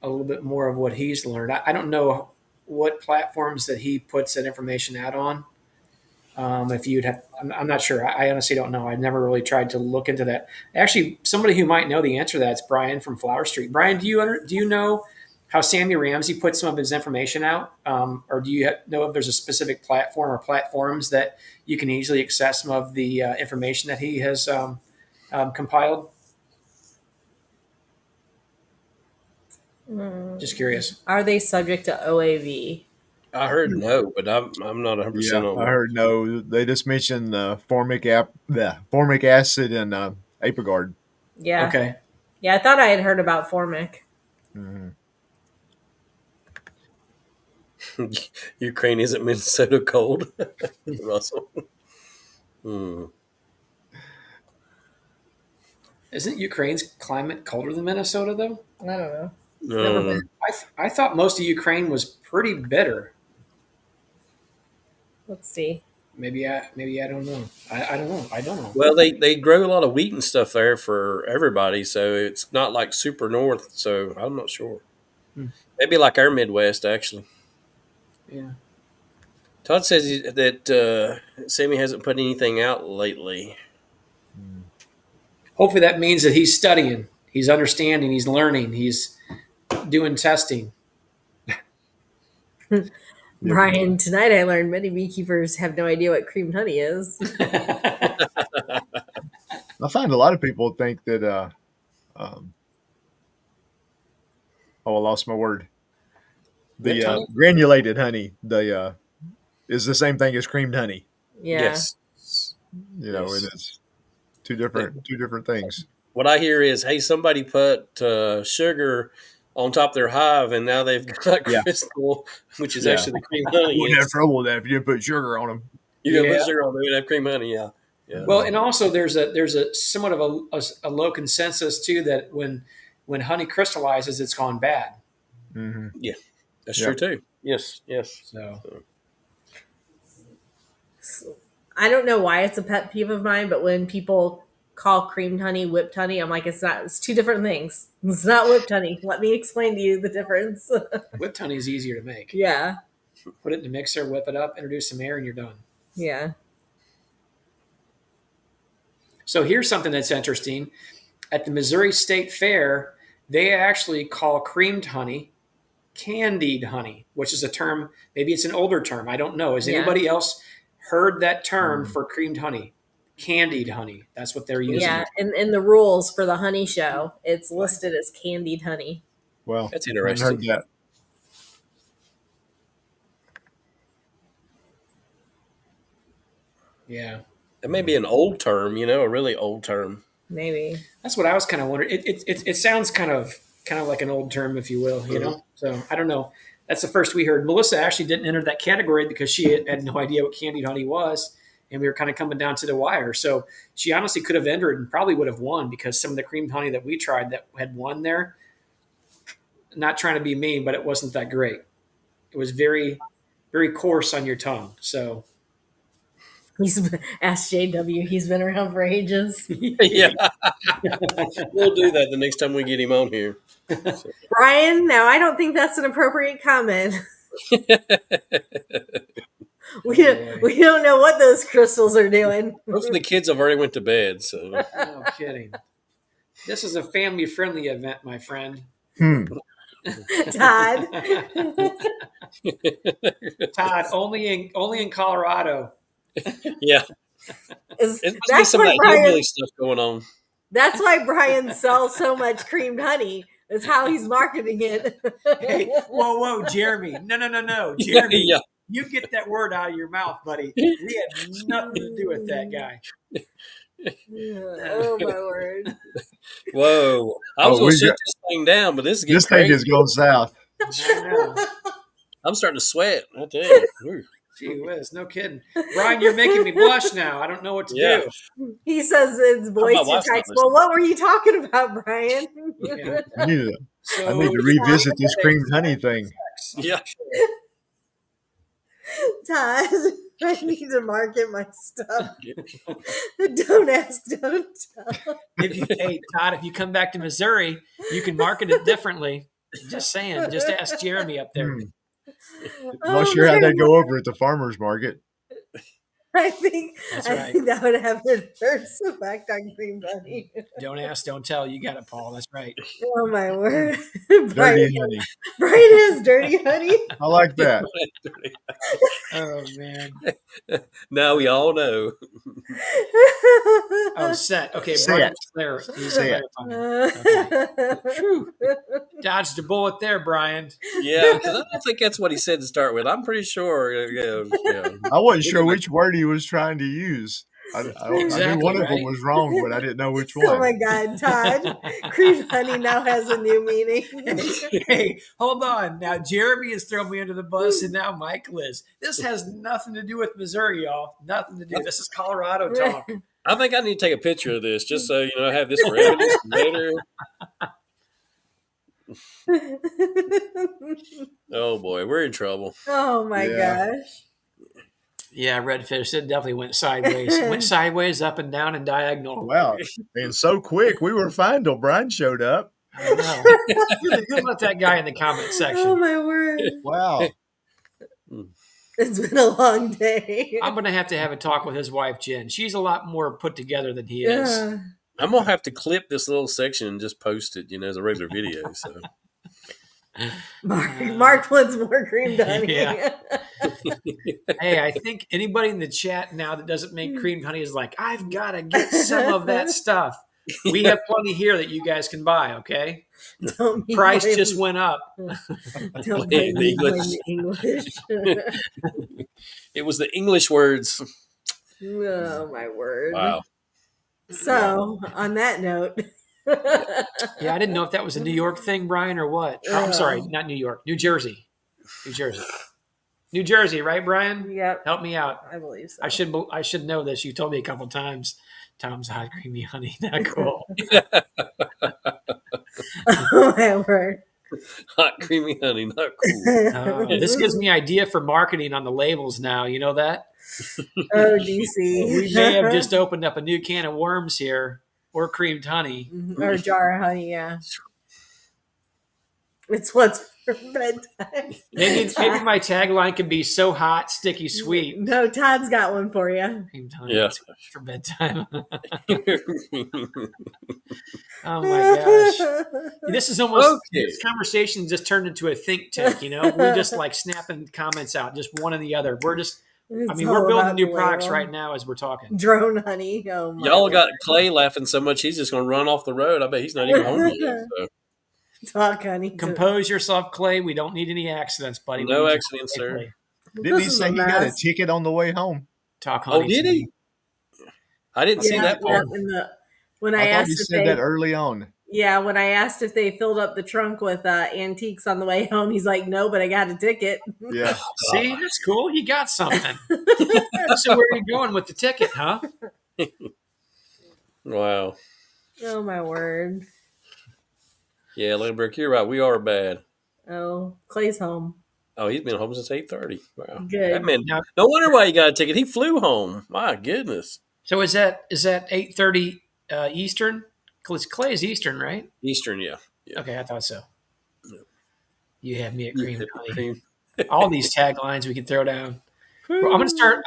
little bit more of what he's learned. I don't know what platforms that he puts that information out on. If you'd have, I'm not sure. I honestly don't know. I never really tried to look into that. Actually, somebody who might know the answer to that is Brian from Flower Street. Brian, do you know how Sammy Ramsey put some of his information out, or do you know if there's a specific platform or platforms that you can easily access some of the information that he has compiled? Just curious. Are they subject to OAV? I heard no, but I'm not 100% Yeah, on I that. heard no. They just mentioned formic acid and Apogard. Yeah. Okay. Yeah, I thought I had heard about Formic. Mhm. Ukraine isn't Minnesota cold, Russell. Hmm. Isn't Ukraine's climate colder than Minnesota, though? I don't know. Never been. No, I thought most of Ukraine was pretty bitter. Let's see. Maybe I don't know. I don't know. I don't know. well, they grow a lot of wheat and stuff there for everybody, so it's not like super north. So I'm not sure. Hmm. Maybe like our Midwest, actually. Yeah. Todd says that Sammy hasn't put anything out lately. Hopefully that means that he's studying, he's understanding, he's learning, he's doing testing. Brian, tonight I learned many beekeepers have no idea what creamed honey is. I find a lot of people think that. I lost my word. Whipped The honey? granulated honey, is the same thing as creamed honey. Yeah. Yes. You know, Yes. and it's two different things. What I hear is, hey, somebody put sugar on top of their hive, and now they've got Yeah. crystal, which is Yeah. actually the cream honey. You wouldn't have trouble with that if you didn't put sugar on them. You got to Yeah. put sugar on there and have cream honey, yeah. Yeah. Well, and also there's a somewhat of a low consensus too that when honey crystallizes, it's gone bad. Mm-hmm. That's Yeah. true too. Yes, yes. So I don't know why it's a pet peeve of mine, but when people call creamed honey whipped honey, I'm like, it's not. It's two different things. It's not whipped honey. Let me explain to you the difference. whipped honey is easier to make. Yeah. Put it in the mixer, whip it up, introduce some air, and you're done. Yeah. So here's something that's interesting. At the Missouri State Fair, they actually call creamed honey candied honey, which is a term, maybe it's an older term. I don't know. Has Yeah. anybody else heard that term for creamed honey? Candied honey. That's what they're using. Yeah. In the rules for the honey show, it's listed as candied honey. Well, That's I hadn't interesting. heard that. Yeah. That may be an old term, a really old term. Maybe. That's what I was kind of wondering. It sounds kind of like an old term, if you will, So I don't know. That's the first we heard. Melissa actually didn't enter that category because she had no idea what candied honey was, and we were kind of coming down to the wire. So she honestly could have entered and probably would have won because some of the creamed honey that we tried that had won there. Not trying to be mean, but it wasn't that great. It was very, very coarse on your tongue. So Ask JW. He's been around for ages. Yeah. We'll do that the next time we get him on here. Brian, no, I don't think that's an appropriate comment. We don't know what those crystals are doing. Most of the kids have already went to bed, so no kidding. This is a family-friendly event, my friend. Todd. Todd, only in Colorado. yeah. It must be some of that hillbilly stuff going on. That's why Brian sells so much creamed honey. That's how he's marketing it. Hey, whoa, Jeremy. No. Jeremy, Yeah. you get that word out of your mouth, buddy. We had nothing to do with that guy. Oh, my word. Whoa. I was going to shut this thing down, but this is getting This thing crazy. is going south. I know. I'm starting to sweat. I tell you. Ooh. Gee whiz, no kidding. Brian, you're making me blush now. I don't know what to Yeah. do. He says his voice my to wife's not text. Well, what were you talking about, Brian? Yeah. I need to So, revisit this creamed honey thing. Yeah. Todd, I need to market my stuff. Don't ask, don't tell. hey, Todd, if you come back to Missouri, you can market it differently. Just saying. Just ask Jeremy up there. Not sure how that go over at the farmer's market. I think That's I right. think that would have an adverse effect on cream bunny. Don't ask, don't tell. You got it, Paul. That's right. Oh my word. Dirty Brian, honey. Brian has dirty honey. I like that. Oh man. Now we all know. Oh, set. Okay, Set. Brian Claire. He's Set. clarifying. Phew. Dodged a bullet there, Brian. Yeah, because I don't think that's what he said to start with. I'm pretty sure. I wasn't sure which word he was trying to use. I knew Exactly, one of them right? was wrong, but I didn't know which Oh my one. God, Todd. Cream honey now has a new meaning. Hey, hold on. Now Jeremy has thrown me under the bus, and now Michael is. This has nothing to do with Missouri, y'all. Nothing to do. This is Colorado talk. I think I need to take a picture of this just so I have this for evidence later. Oh boy, we're in trouble. Oh my Yeah. gosh. Yeah, redfish. It definitely went sideways. It went sideways, up and down, and diagonal. Wow. And so quick, we were fine till Brian showed up. I know. You let that guy in the comment Oh section. my word. Wow. It's been a long day. I'm going to have a talk with his wife, Jen. She's a lot more put together than he is. Yeah. I'm gonna have to clip this little section and just post it, as a regular video. So Mark wants more cream honey. Yeah. Hey, I think anybody in the chat now that doesn't make creamed honey is like, I've got to get some of that stuff. We have plenty here that you guys can buy, okay? Don't be Price blaming- just went up. Don't Blame blame the me, blame English. the English. it was the English words. Oh my word. Wow. So on that note. Yeah, I didn't know if that was a New York thing, Brian, or what. Oh, I'm sorry, not New York. New Jersey. New Jersey. New Jersey, right, Brian? Yep. Help me out. I believe so. I should know this. You told me a couple times. Tom's hot creamy honey. Not cool. Oh my word. Hot creamy honey, not cool. This gives me idea for marketing on the labels now. You know that? Oh, DC. We may have just opened up a new can of worms here, or creamed honey. Or jar of honey, yeah. It's what's for bedtime. Maybe my tagline could be "So hot, sticky, sweet." No, Todd's got one for you. Creamed honey. Yeah. It's for bedtime. Oh my gosh. This is almost Okay. this conversation just turned into a think tank, We just like snapping comments out, just one and the other. We're All building about new the products label. right now as we're talking. Drone honey. Oh my Y'all word. got Clay laughing so much he's just gonna run off the road. I bet he's not even home yet. So. Talk honey. Compose yourself, Clay. We don't need any accidents, buddy. No We need accidents, you to sir. Clay. Didn't he This is say a he got a mess. ticket on the way home? Talk Oh, honey. did to he? me. I didn't see that part. When I I thought asked he if said they, that early on. when I asked if they filled up the trunk with antiques on the way home, he's like, "No, but I got a ticket." Yeah. See, that's cool. You got something. So where are you going with the ticket, huh? Wow. Oh my word! Yeah, Lindbergh, you're right. We are bad. Oh, Clay's home. Oh, he's been home since 8:30. Wow. Good. That man, Now- no wonder why he got a ticket. He flew home. My goodness. So is that 8:30 Eastern? Clay is Eastern, right? Eastern, yeah. Okay, I thought so. You have me at cream honey. Cream. All these taglines we can throw down. Well, I'm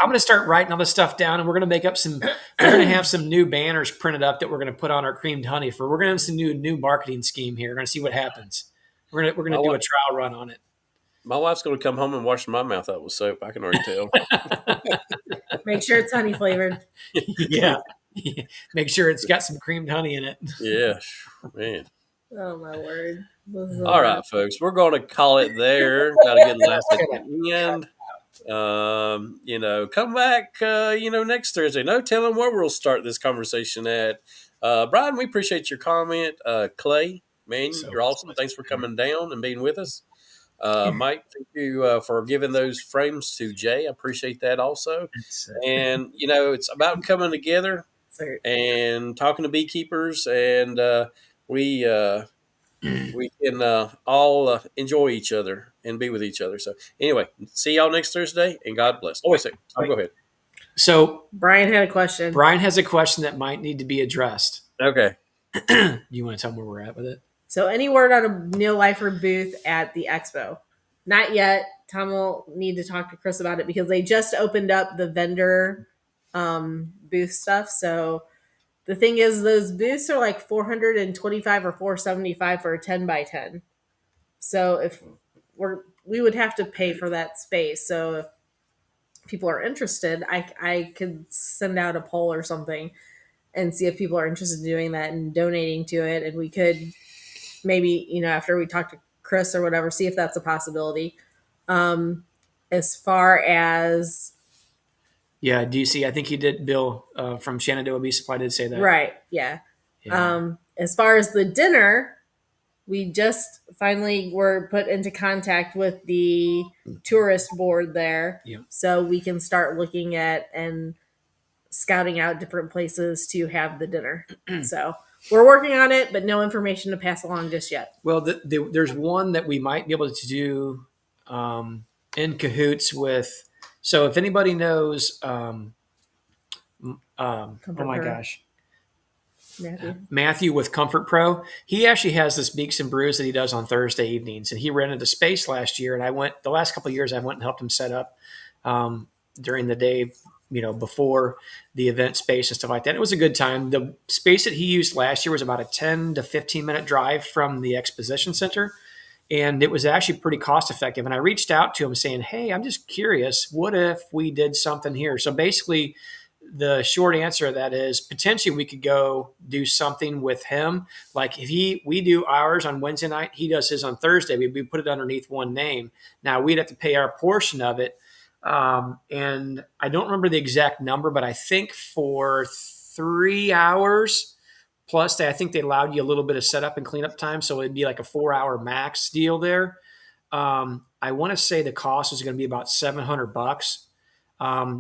gonna start writing all this stuff down, and we're gonna make up some. We're gonna have some new banners printed up that we're gonna put on our creamed honey for. We're gonna have some new marketing scheme here. We're gonna see what happens. We're gonna do a trial run on it. My wife's going to come home and wash my mouth out with soap. I can already tell. Make sure it's honey flavored. Yeah. Make sure it's got some creamed honey in it. Yeah, man. Oh my word! This is a All lot. right, folks, we're going to call it there. Got a good laugh at the end. Come back, next Thursday. No telling where we'll start this conversation at. Brian, we appreciate your comment. Clay, man, you're awesome. Thanks for coming down and being with us. Mike, thank you for giving those frames to Jay. I appreciate that also. And, it's about coming together and talking to beekeepers, and we can all enjoy each other and be with each other. So anyway, see y'all next Thursday, and God bless. Oh, wait a second. Go ahead. So Brian had a question. Brian has a question that might need to be addressed. Okay. You want to tell him where we're at with it? So any word on a Neil Lyford booth at the expo? Not yet. Tom will need to talk to Chris about it because they just opened up the vendor booth stuff. So the thing is, those booths are like 425 or 475 for a 10 by 10. So if we would have to pay for that space. So if people are interested, I could send out a poll or something and see if people are interested in doing that and donating to it. And we could maybe, after we talk to Chris or whatever, see if that's a possibility. As far as Yeah, DC. I think he did. Bill from Shenandoah Bee Supply did say that. right, yeah. As far as the dinner, we just finally were put into contact with the tourist board there, so we can start looking at and scouting out different places to have the dinner. So we're working on it, but no information to pass along just yet. Well, there's one that we might be able to do in cahoots with. So if anybody knows, oh my gosh, Matthew with Comfort Pro, he actually has this Beaks and Brews that he does on Thursday evenings, and he rented a space last year. And the last couple of years, I went and helped him set up during the day, before the event space and stuff like that. It was a good time. The space that he used last year was about a 10 to 15 minute drive from the exposition center. And it was actually pretty cost effective. And I reached out to him saying, hey, I'm just curious, what if we did something here? So basically, the short answer of that is potentially we could go do something with him. Like if we do ours on Wednesday night, he does his on Thursday. We put it underneath one name. Now we'd have to pay our portion of it. And I don't remember the exact number, but I think for 3 hours plus I think they allowed you a little bit of setup and cleanup time. So it'd be like a 4-hour max deal there. I want to say the cost was going to be about $700.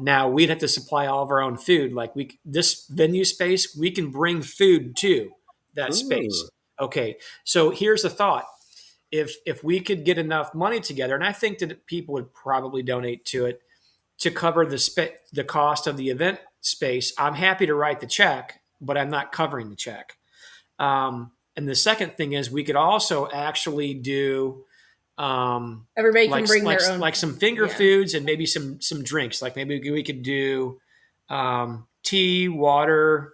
Now we'd have to supply all of our own food. Like this venue space, we can bring food to that space. Okay. So here's the thought. If we could get enough money together, and I think that people would probably donate to it to cover the cost of the event space, I'm happy to write the check, but I'm not covering the check. And the second thing is we could also actually do everybody can bring their own, like some finger foods and maybe some drinks. Like maybe we could do tea, water,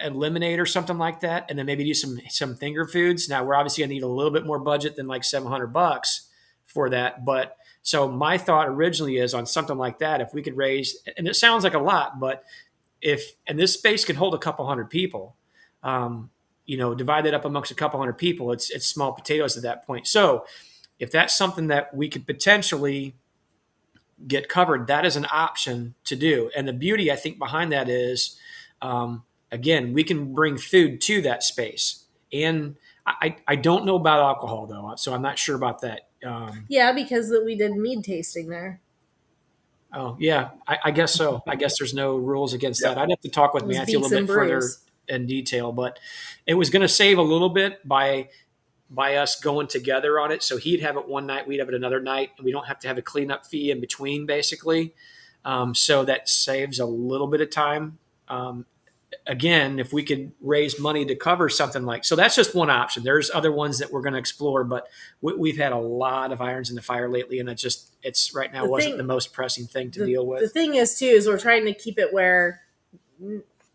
and lemonade or something like that, and then maybe do some finger foods. Now we're obviously gonna need a little bit more budget than like $700 for that. But so my thought originally is on something like that, if we could raise, and it sounds like a lot, but and this space can hold a couple hundred people, divide that up amongst a couple hundred people, it's small potatoes at that point. So if that's something that we could potentially get covered, that is an option to do. And the beauty, I think, behind that is, again, we can bring food to that space. And I don't know about alcohol, though, so I'm not sure about that. Because we did mead tasting there. Oh, yeah, I guess so. I guess there's no rules against that. I'd have to talk with Matthew a little bit further in detail, but it was going to save a little bit by us going together on it. So he'd have it one night, we'd have it another night, and we don't have to have a cleanup fee in between, basically. So that saves a little bit of time. Again, if we could raise money to cover something so that's just one option. There's other ones that we're going to explore, but we've had a lot of irons in the fire lately, and it's right now wasn't the most pressing thing to deal with. The thing is, too, is we're trying to keep it where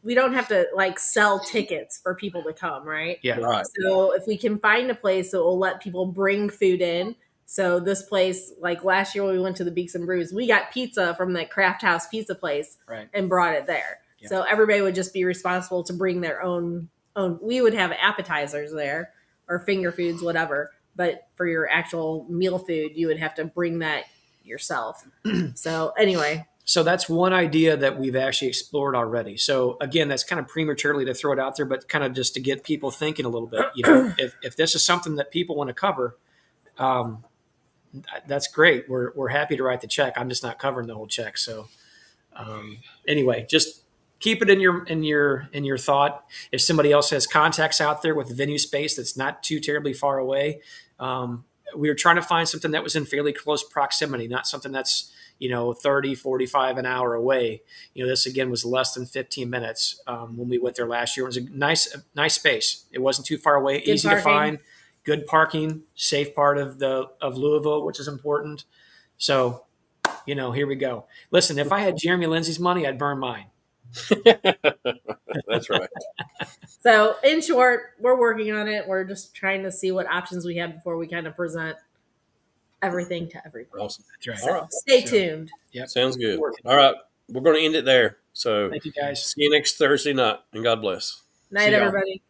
we don't have to sell tickets for people to come, right? Yeah. Right. So if we can find a place that will let people bring food in. So this place, like last year when we went to the Beaks and Brews, we got pizza from the Craft House pizza place and brought it there. Yeah. So everybody would just be responsible to bring their own. We would have appetizers there or finger foods, whatever. But for your actual meal food, you would have to bring that yourself. So anyway. So that's one idea that we've actually explored already. So again, that's kind of prematurely to throw it out there, but kind of just to get people thinking a little bit. If this is something that people want to cover, that's great. We're happy to write the check. I'm just not covering the whole check. So anyway, just keep it in your thought. If somebody else has contacts out there with venue space that's not too terribly far away, we were trying to find something that was in fairly close proximity, not something that's 30, 45 an hour away. This again was less than 15 minutes when we went there last year. It was a nice space. It wasn't too far away, good easy parking. To find, good parking, safe part of Louisville, which is important. So, here we go. Listen, if I had Jeremy Lindsay's money, I'd burn mine. That's right. So, in short, we're working on it. We're just trying to see what options we have before we kind of present everything to everybody. Awesome. That's right. So, All right. stay So- tuned. Yep. Sounds good. Working. All right. We're going to end it there. So Thank you, guys. see you next Thursday night, and God bless. Night, See y'all. everybody.